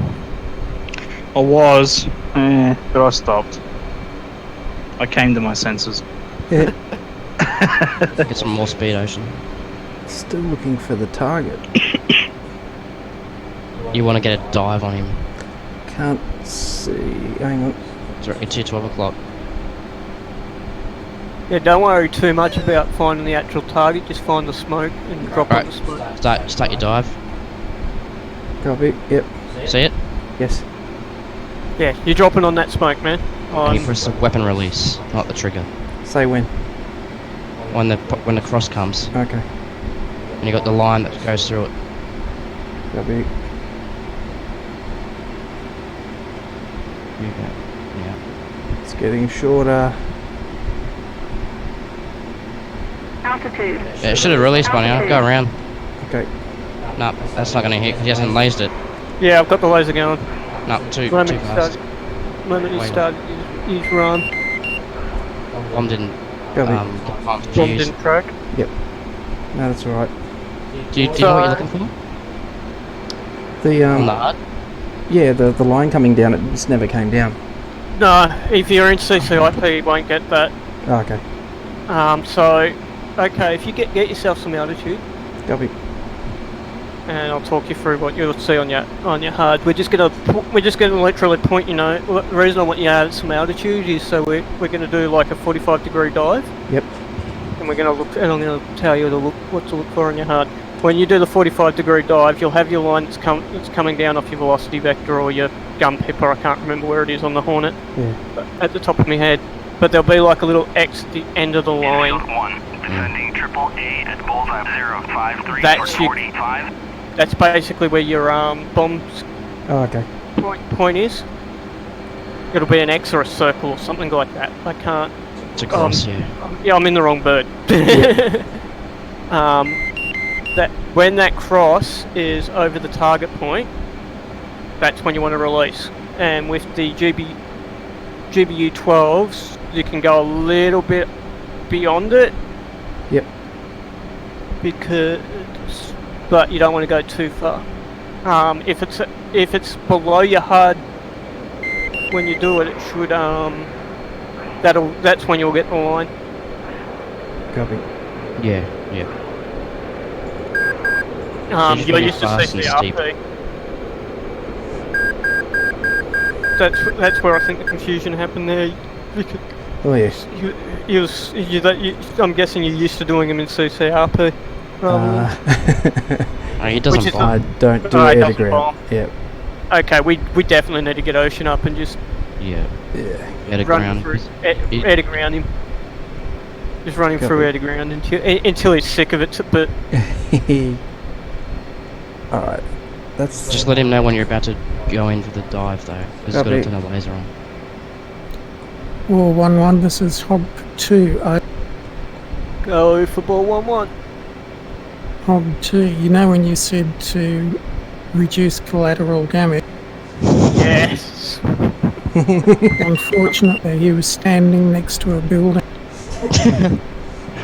I was, but I stopped. I came to my senses. Yeah. Get some more speed, Ocean. Still looking for the target. You want to get a dive on him. can't see. Hang on. It's here 12 o'clock. Yeah, don't worry too much about finding the actual target. Just find the smoke and drop Right. on the smoke. Start your dive. Copy. Yep. See it? Yes. Yeah, you're dropping on that smoke, man. And you press the weapon release, not the trigger. Say when. When the cross comes, Okay. and you got the line that goes through it. Copy. You go. Yeah. It's getting shorter. Altitude. Yeah, it should have released by now. Go around. Okay. No, that's not going to hit because he hasn't lased it. Yeah, I've got the laser going. No, too Moment fast. moment you Wait. start his run. Bomb didn't. Copy. Get Bomb confused. didn't track. No, that's alright. Do you know what you're looking for? The On the HUD? yeah, the line coming down, it just never came down. No, if you're in CCIP, you won't get that. Oh, okay. So, okay, if you get yourself some altitude, Copy. and I'll talk you through what you'll see on your HUD. We're just gonna literally point. You know, the reason I want you to add some altitude is so we're gonna do like a 45-degree dive. Yep. And we're gonna look, and I'm gonna tell you what to look for on your HUD. When you do the 45-degree dive, you'll have your line that's coming down off your velocity vector or your gun pipper. I can't remember where it is on the Hornet. Yeah. At the top of my head. But there'll be like a little X at the end of the line. Infield 1, descending triple A at bullseye 053 That's your- 45. That's basically where your bomb Oh, okay. point is. It'll be an X or a circle or something like that. I can't. It's a cross, yeah. Yeah, I'm in the wrong bird. That when that cross is over the target point, that's when you want to release. And with the GBU 12s, you can go a little bit beyond it. Yep. But you don't want to go too far. If it's below your HUD when you do it, it should that's when you'll get the line. Copy. Yeah. It's You're really used to fast and CCRP. That's where I think the confusion happened there. Because Oh, yes. I'm guessing you're used to doing them in CCRP. He Which doesn't is bomb. I don't do Oh, it air to doesn't ground. bomb. Yep. Okay, we definitely need to get Ocean up and just Yeah. Yeah. Air to run ground. through He- air to ground him. Just running through Copy. air to ground until he's sick of it. But Alright. That's Just let him know when you're about to go in for the dive, though. Because he's got to Copy. turn the laser on. War 1-1, this is Hog 2. go for ball 1-1. Hog 2, you know when you said to reduce collateral damage? Yes. Unfortunately, he was standing next to a building.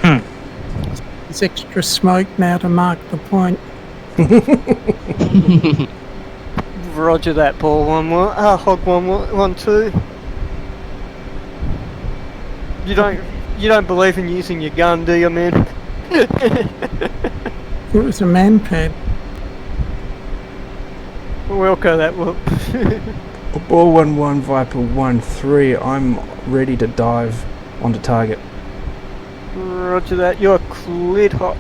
There's extra smoke now to mark the point. Roger that, ball 1-1. Hog 1-2. You don't believe in using your gun, do you, man? It was a man pad. Welco that will. Ball 1-1, Viper 1-3. I'm ready to dive onto target. Roger that. You're cleared hot.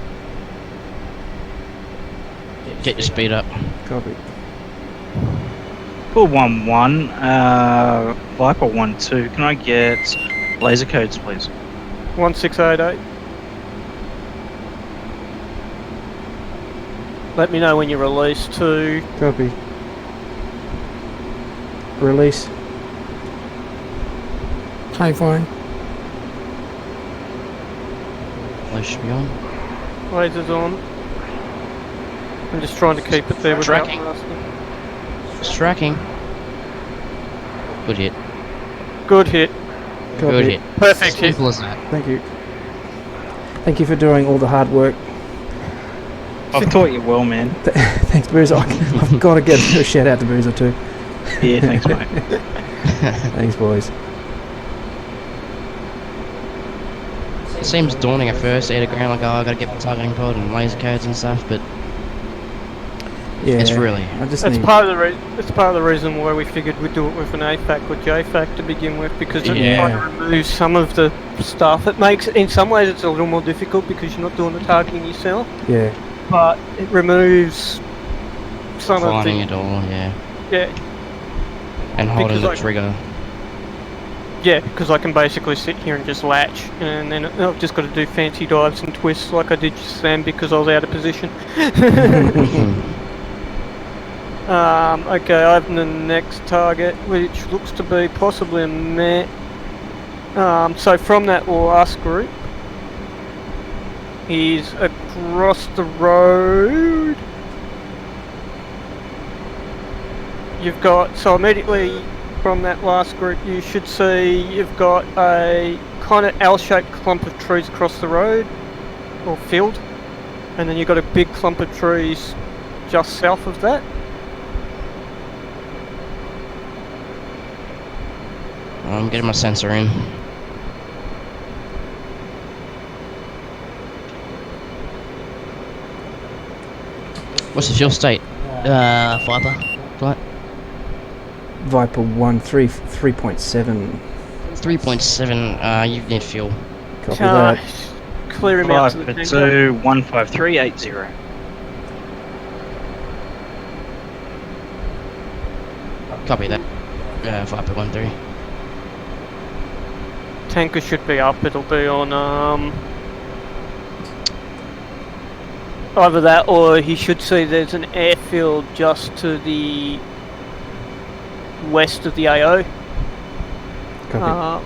Get your speed up. Copy. Cool 1-1, Viper 1-2. Can I get laser codes, please? 1688. Let me know when you release to. Copy. Release. Playboy. Laser should be on. Lasers on. I'm just trying to keep it there without Tracking. blasting. It's tracking. Good hit. Good hit. Copy. Good hit. Perfect hit. Simple as that. Thank you. Thank you for doing all the hard work. I've taught you well, man. Thanks, Boozer. I've got to get a shout out to Boozer too. Yeah, thanks, mate. Thanks, boys. It seems daunting at first, air to ground, like, oh, I gotta get my targeting pod and laser codes and stuff, but Yeah. It's really. I just It's need. part of the reason why we figured we'd do it with an AFAC or JFAC to begin with, because it Yeah. kind of removes some of the stuff. It makes, in some ways, it's a little more difficult because you're not doing the targeting yourself, Yeah. but it removes some Finding of it all, yeah. yeah, And holding Because the trigger. yeah, because I can basically sit here and just latch, and then I've just got to do fancy dives and twists like I did just then because I was out of position. Okay, I have the next target, which looks to be possibly a Met. So from that last group, he's across the road. You've got, so immediately from that last group, you should see you've got a kind of L-shaped clump of trees across the road, or field, and then you've got a big clump of trees just south of that. I'm getting my sensor in. What's the fuel state? Viper? Flight? Viper 3.7. 3.7, you need fuel. Copy that. Clear him out to the Viper tanker. 2 15380. Copy that. Viper 1-3. Tanker should be up. It'll be on either that, or he should see there's an airfield just to the west of the AO. Copy.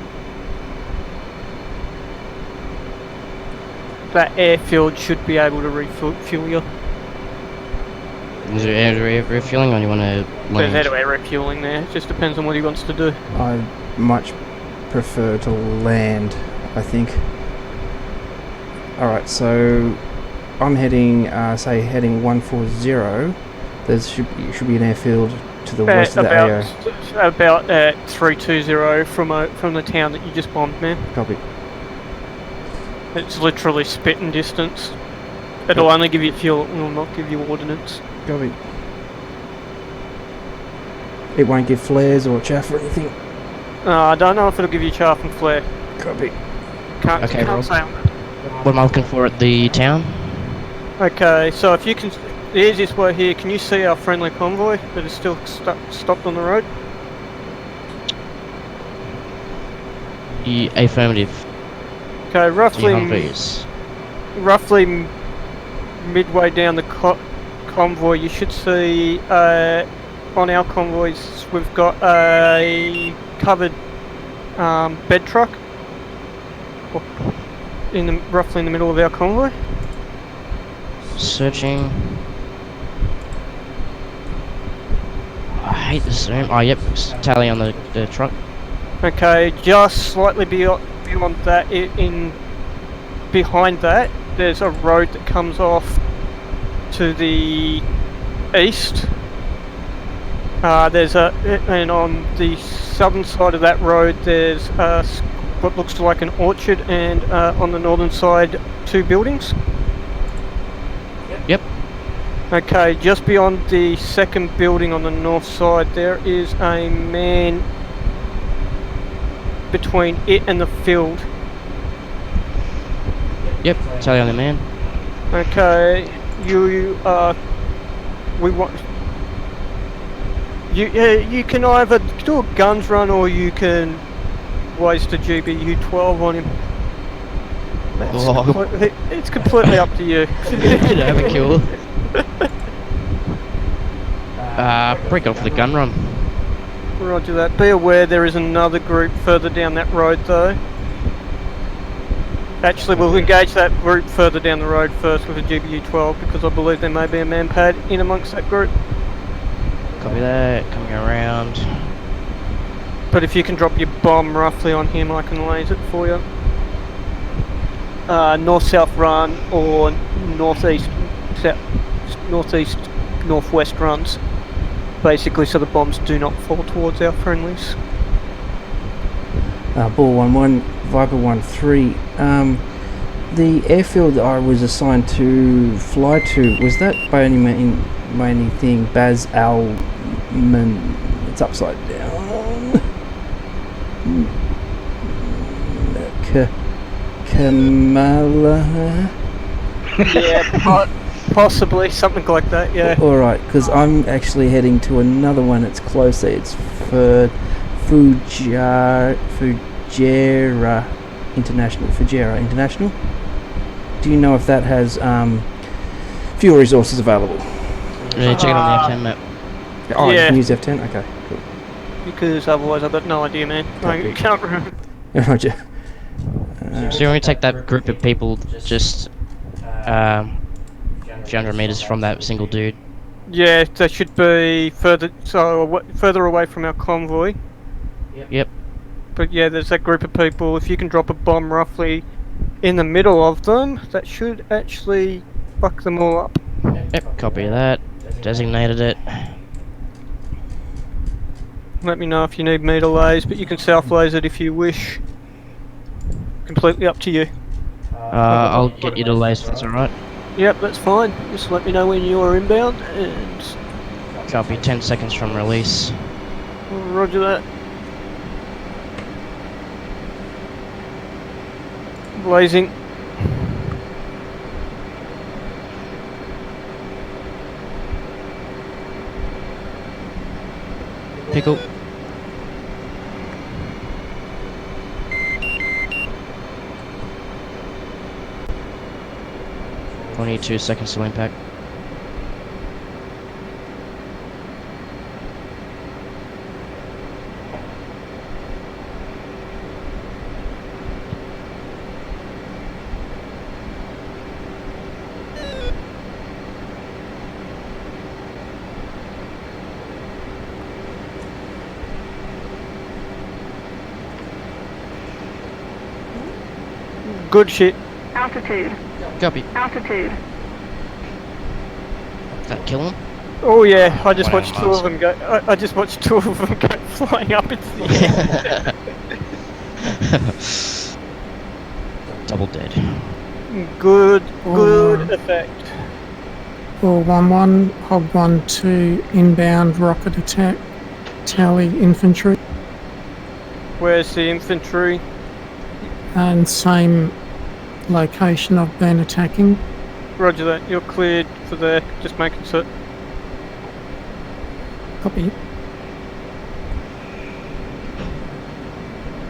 That airfield should be able to refuel you. Is there air refueling or you want to There's land? air refueling there. It just depends on what he wants to do. I much prefer to land, I think. Alright, so I'm heading, say, heading 140. There should be an airfield to the west of the AO. About 320 from the town that you just bombed, man. Copy. It's literally spitting distance. It'll only give you fuel, it will not give you ordnance. Copy. It won't give flares or chaff or anything. I don't know if it'll give you chaff and flare. Copy. Can't Okay, Rob. say on that. What am I looking for at the town? Okay, so if you can, the easiest way here, can you see our friendly convoy that is still stopped on the road? Affirmative. Okay, roughly Humvees. midway down the convoy, you should see on our convoys we've got a covered bed truck roughly in the middle of our convoy. Searching. I hate the zoom. Oh, yep. Tally on the truck. Okay, just slightly beyond that, behind that, there's a road that comes off to the east. And on the southern side of that road, there's what looks like an orchard, and on the northern side, 2 buildings. Yep. Okay, just beyond the second building on the north side, there is a man between it and the field. Yep. Tally on the man. Okay, we want you can either do a guns run or you can waste a GBU 12 on him. It's completely up to you. Have a kill. Break off the gun run. Roger that. Be aware there is another group further down that road though. Actually, we'll engage that group further down the road first with a GBU 12 because I believe there may be a manpad in amongst that group. Copy that. Coming around. But if you can drop your bomb roughly on him, I can laze it for you. North-south run or northwest runs, basically, so the bombs do not fall towards our friendlies. Ball 1-1, Viper 1-3. The airfield that I was assigned to fly to, was that by any my only thing. Baz Alman. It's upside down. Kamala. Yeah, possibly something like that. Yeah. Alright, because I'm actually heading to another one that's closer. It's for Fujairah International. Fujairah International. Do you know if that has fuel resources available? Yeah, check it on the F10 map. Oh, Yeah. you can use F10? Okay, cool. Because otherwise I've got no idea, man. I can't remember. Roger. So you want to take that group of people just a few hundred meters from that single dude. Yeah, they should be further further away from our convoy. Yep. But yeah, there's that group of people. If you can drop a bomb roughly in the middle of them, that should actually fuck them all up. Yep, copy that. Designated it. Let me know if you need me to laze, but you can self laze it if you wish. Completely up to you. I'll get you to lace if that's alright. Yep, that's fine. Just let me know when you're inbound and Copy, 10 seconds from release. roger that. Blazing. Pickle. Only 2 seconds to impact. Good shit. Altitude. Copy. Altitude. That kill him? Oh yeah, I just Wow, watched two of them go. I just watched two of them go flying up into the air. Double dead. Good Oh. effect. Or 1-1, Hog 1-2, inbound rocket attack, tally infantry, Where's the infantry? and same location I've been attacking. Roger that. You're cleared for there. Just making certain. Copy.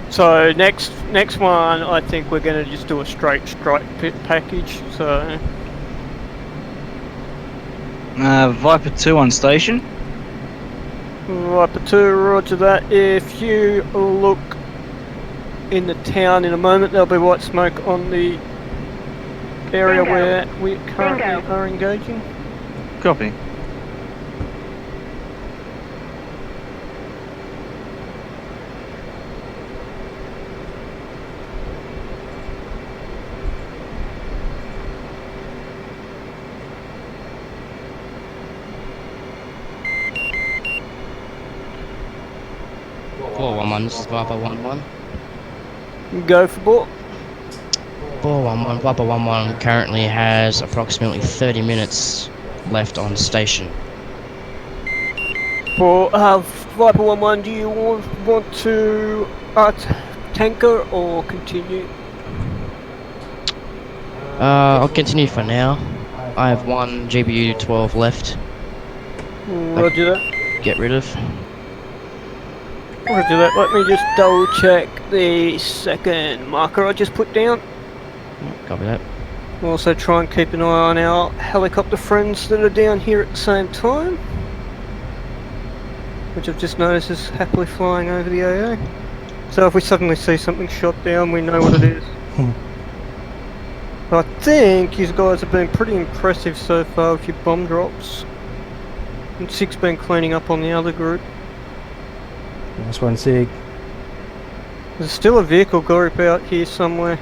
So next one, I think we're going to just do a straight strike pit package. So Viper 2 on station. Viper 2, roger that. If you look in the town in a moment, there'll be white smoke on the area Bingo. where we currently Bingo. are engaging. Copy. Four 1-1, this is Viper 1-1. Go for ball. 4-1-1, Viper 1-1 currently has approximately 30 minutes left on station. For Viper 1-1, do you want to tanker or continue? I'll continue for now. I have one GBU 12 left. Roger that. Get rid of. Roger that. Let me just double check the second marker I just put down. Copy that. Also try and keep an eye on our helicopter friends that are down here at the same time. Which I've just noticed is happily flying over the AA. So if we suddenly see something shot down, we know what it is. I think you guys have been pretty impressive so far with your bomb drops. And Sig's been cleaning up on the other group. Nice one, Sig. There's still a vehicle group out here somewhere.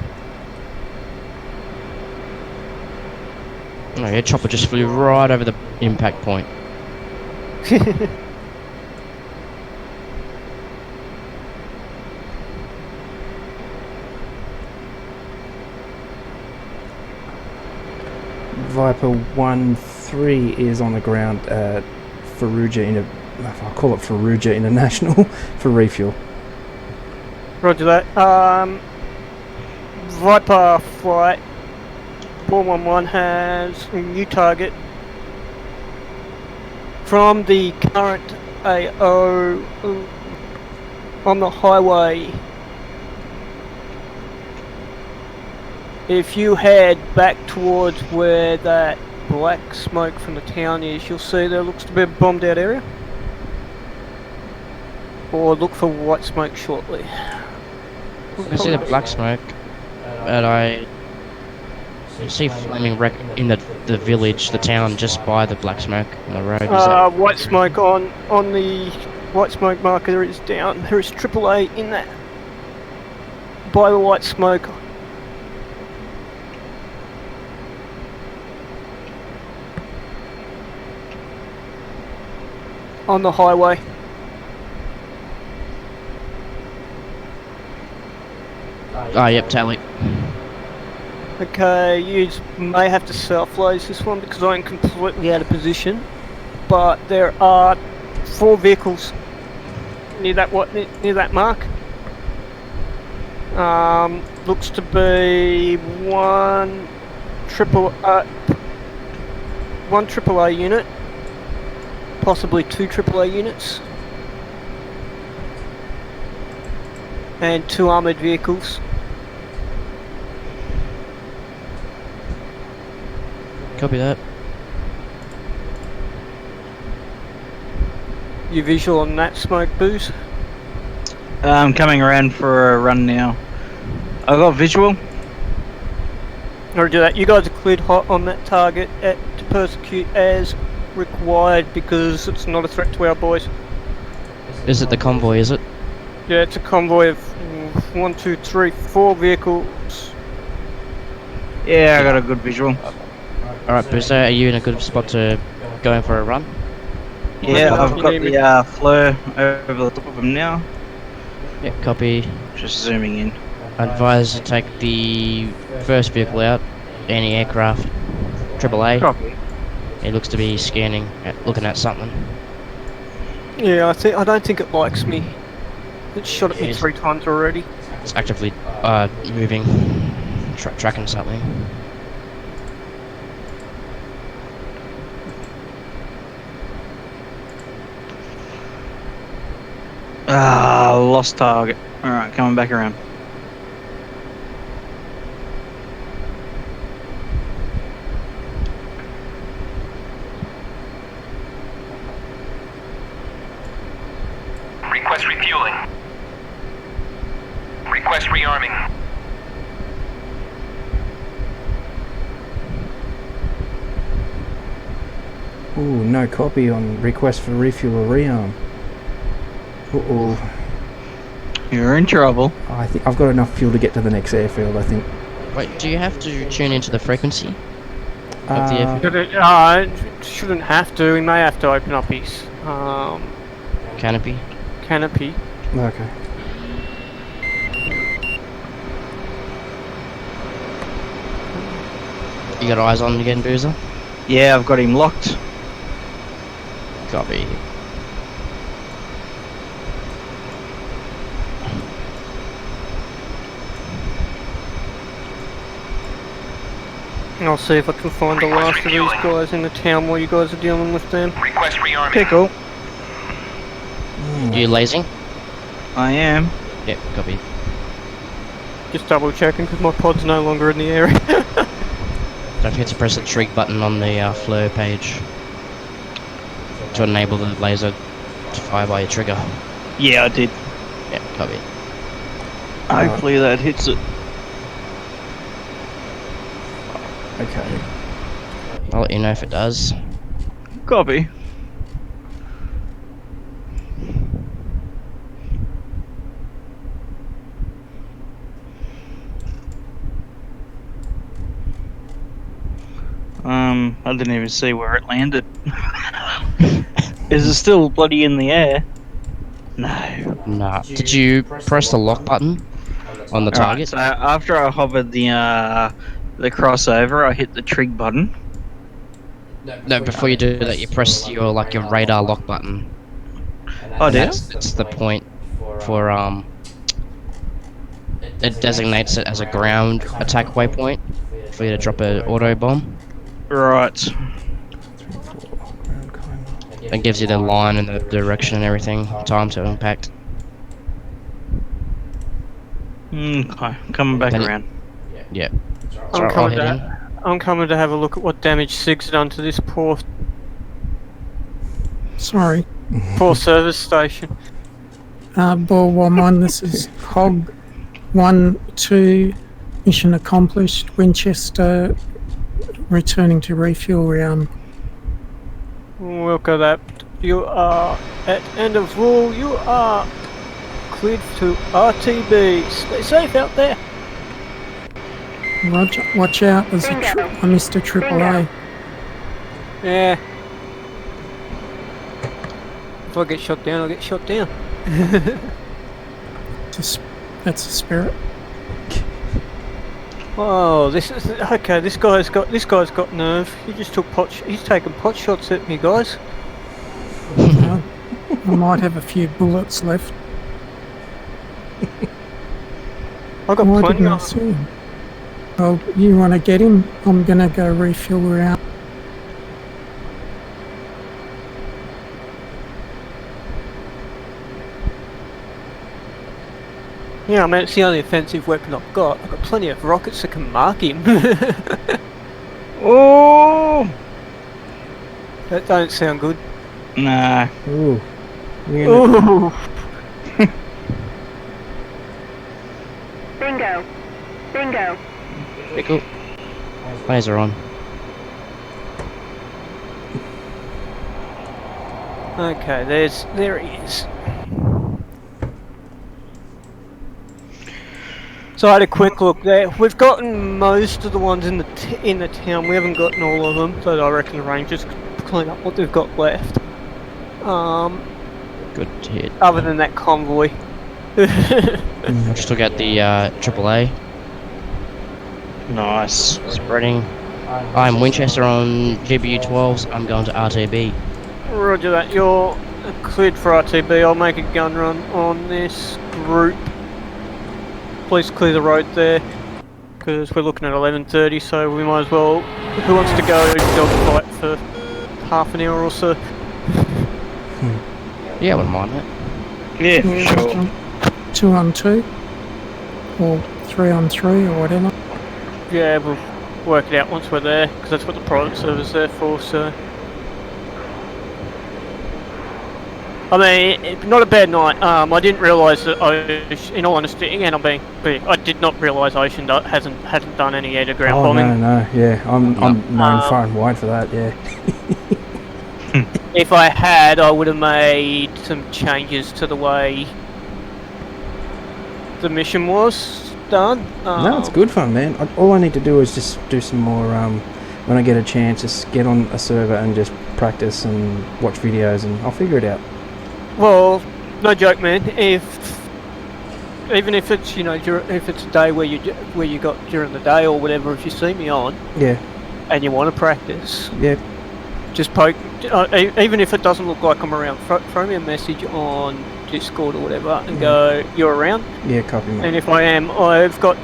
Oh yeah, chopper just flew right over the impact point. Viper 1-3. 3 is on the ground at I'll call it Fallujah International for refuel. Roger that. Viper flight 411 has a new target from the current AO on the highway. If you head back towards where that black smoke from the town is, you'll see there looks to be a bombed out area. Or look for white smoke shortly. I see the black smoke, but I see flaming wreck in the village, the town just by the black smoke on the road. Is that White smoke on the white smoke marker is down. There is AAA in that by the white smoke. On the highway. yep, tally. Okay, you may have to self-laze this one because I'm completely out of position. But there are 4 vehicles near that near that mark. Looks to be one AAA unit, possibly 2 AAA units, and 2 armoured vehicles. Copy that. You visual on that smoke, Booze? I'm coming around for a run now. I got visual. Roger that. You guys are cleared hot on that target to persecute as required because it's not a threat to our boys. Is it the convoy, is it? Yeah, it's a convoy of 1, 2, 3, 4 vehicles. Yeah, I got a good visual. Alright, Booster, are you in a good spot to go in for a run? Yeah, I've got the flare over the top of them now. Yep, copy. Just zooming in. Advise to take the first vehicle out, any aircraft, AAA. Copy. It looks to be scanning, looking at something. Yeah, I don't think it likes me. It's shot at me 3 times already. It's actively moving, tracking something. Lost target. Alright, coming back around. Request refueling. Request rearming. Ooh, no copy on request for refuel or rearm. Uh-oh. You're in trouble. I think I've got enough fuel to get to the next airfield, I think. Wait, do you have to tune into the frequency of the airfield? Shouldn't have to. We may have to open up his Canopy? canopy. Okay. You got eyes on him again, Boozer? Yeah, I've got him locked. Copy. I'll see if I can find the last of these guys in the town while you guys are dealing with them. Request rearming. Pickle. You lasing? I am. Yep, copy. Just double checking because my pod's no longer in the area. Don't forget to press the trig button on the flare page to enable the laser to fire by your trigger. Yeah, I did. Yep, copy. Hopefully that hits it. Okay. I'll let you know if it does. Copy. I didn't even see where it landed. Is it still bloody in the air? No. Nah. Did you press the lock button on the target? So after I hovered the crossover, I hit the trig button. No, before you do that, you press your radar lock button. Oh, And dear. that's the point for it designates it as a ground attack waypoint for you to drop an auto bomb. Right. 3-4, ground climber. It gives you the line and the direction and everything, time to impact. Okay, coming back Then it- around. Yeah. I'm I'll coming head in. to. I'm coming to have a look at what damage Sig's done to this poor Sorry. service station. Ball 1-1, this is Hog 1-2, mission accomplished, Winchester, returning to refuel round. Look at that. You are at end of rule. You are cleared to RTB. Stay safe out there. Roger, watch out, there's a Mr. AAA. Yeah. If I get shot down, I'll get shot down. That's a spirit. Oh, this is okay. This guy's got nerve. He just took he's taking pot shots at me, guys. I might have a few bullets left. I got Why plenty didn't I of. see him? Well, you want to get him? I'm gonna go refuel round. Yeah, I mean it's the only offensive weapon I've got. I've got plenty of rockets that can mark him. Oh! That don't sound good. Nah. Ooh. You're gonna- Ooh. Bingo. Bingo. Okay, cool. Laser on. Okay, there he is. So I had a quick look there. We've gotten most of the ones in the town. We haven't gotten all of them, so I reckon the Rangers clean up what they've got left. Good hit. Other than that convoy. I just took out the AAA. Nice. Spreading. I'm Winchester on GBU 12s. I'm going to RTB. Roger that. You're cleared for RTB. I'll make a gun run on this group. Please clear the road there, because we're looking at 11:30, so we might as well. Who wants to go dogfight for half an hour or so? Yeah, I wouldn't mind that. Yeah, sure. 2-on-2 or 3-on-3 or whatever. Yeah, we'll work it out once we're there, because that's what the private server's there for. So, I mean, not a bad night. I didn't realise that in all honesty, and I did not realise Ocean hadn't done any air to ground Oh bombing. no, yeah, I'm known far and wide for that. Yeah. If I had, I would have made some changes to the way the mission was done. No, it's good fun, man. All I need to do is just do some more. When I get a chance, just get on a server and just practice and watch videos, and I'll figure it out. Well, no joke, man. Even if it's if it's a day where you got during the day or whatever, if you see me on Yeah, and you want to practice, yeah, just poke. Even if it doesn't look like I'm around, throw me a message on Discord or whatever, and go, "You're around." yeah. Copy, mate. And if I am, I've got,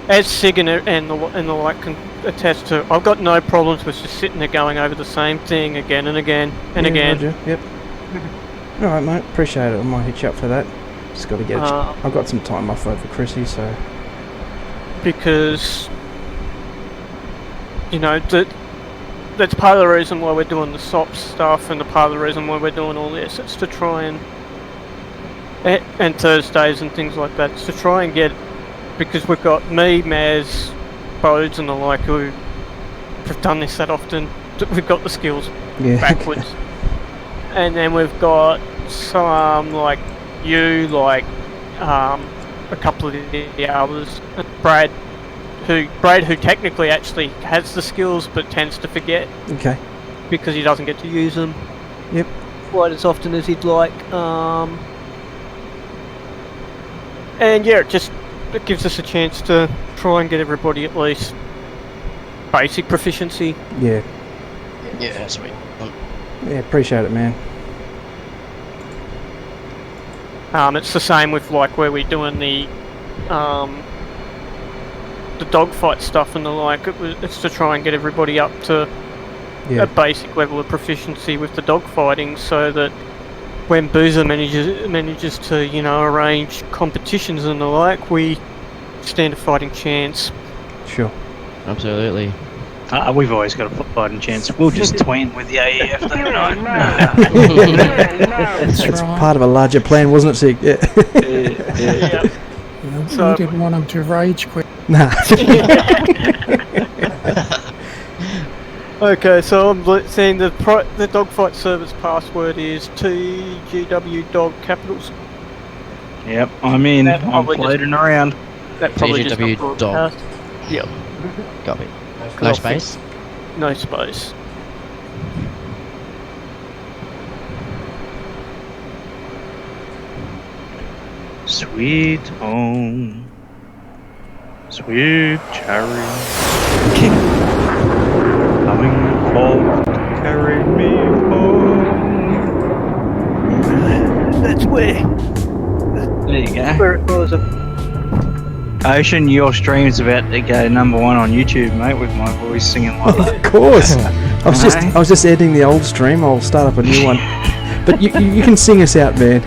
as Sig and the like can attest to, I've got no problems with just sitting there going over the same thing again and again and Yeah, again. Roger. Yep. All right, mate. Appreciate it. I might hit you up for that. Just got to get. I've got some time off over Chrissy, so. Because that's part of the reason why we're doing the SOP stuff, and the part of the reason why we're doing all this. It's to try and Thursdays and things like that. It's to try and get, because we've got me, Maz, Bodes, and the like who have done this that often. We've got the skills Yeah. backwards, and then we've got some like you, like a couple of the others, Brad, who technically actually has the skills but tends to forget Okay. because he doesn't get to use them. Yep. Quite as often as he'd like. And yeah, it gives us a chance to try and get everybody at least basic proficiency. Yeah. Yeah, sweet. Yeah, appreciate it, man. It's the same with like where we're doing the dogfight stuff and the like. It's to try and get everybody up to Yeah. a basic level of proficiency with the dogfighting, so that when Boozer manages to, you know, arrange competitions and the like, we stand a fighting chance. Sure. Absolutely. We've always got a fighting chance. We'll just twin with the AEF that night. That's It's right. part of a larger plan, wasn't it, Sig? Yeah. Yeah, So- you didn't want them to rage quit. Nah. Okay, so I'm saying the dogfight server's password is TGW dog capitals. Yep, I'm in. That I'm probably just- floating around. That probably just TGW got dog. broadcast. Yep, Copy. Cool. No space? no space. Sweet home. Sweet cherry. Coming forth to carry me home. That's where There you go. it was. Ocean, your stream's about to go #1 on YouTube, mate, with my voice singing like that. Of course. I was just editing the old stream. I'll start up a new one. But you can sing us out, man.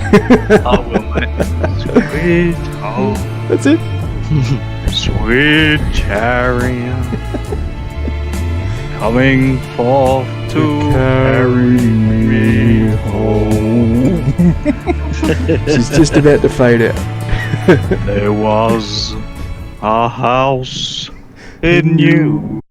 I will, mate. Sweet home. That's it. Sweet chariot, coming forth to carry me home. She's just about to fade out. There was a house in New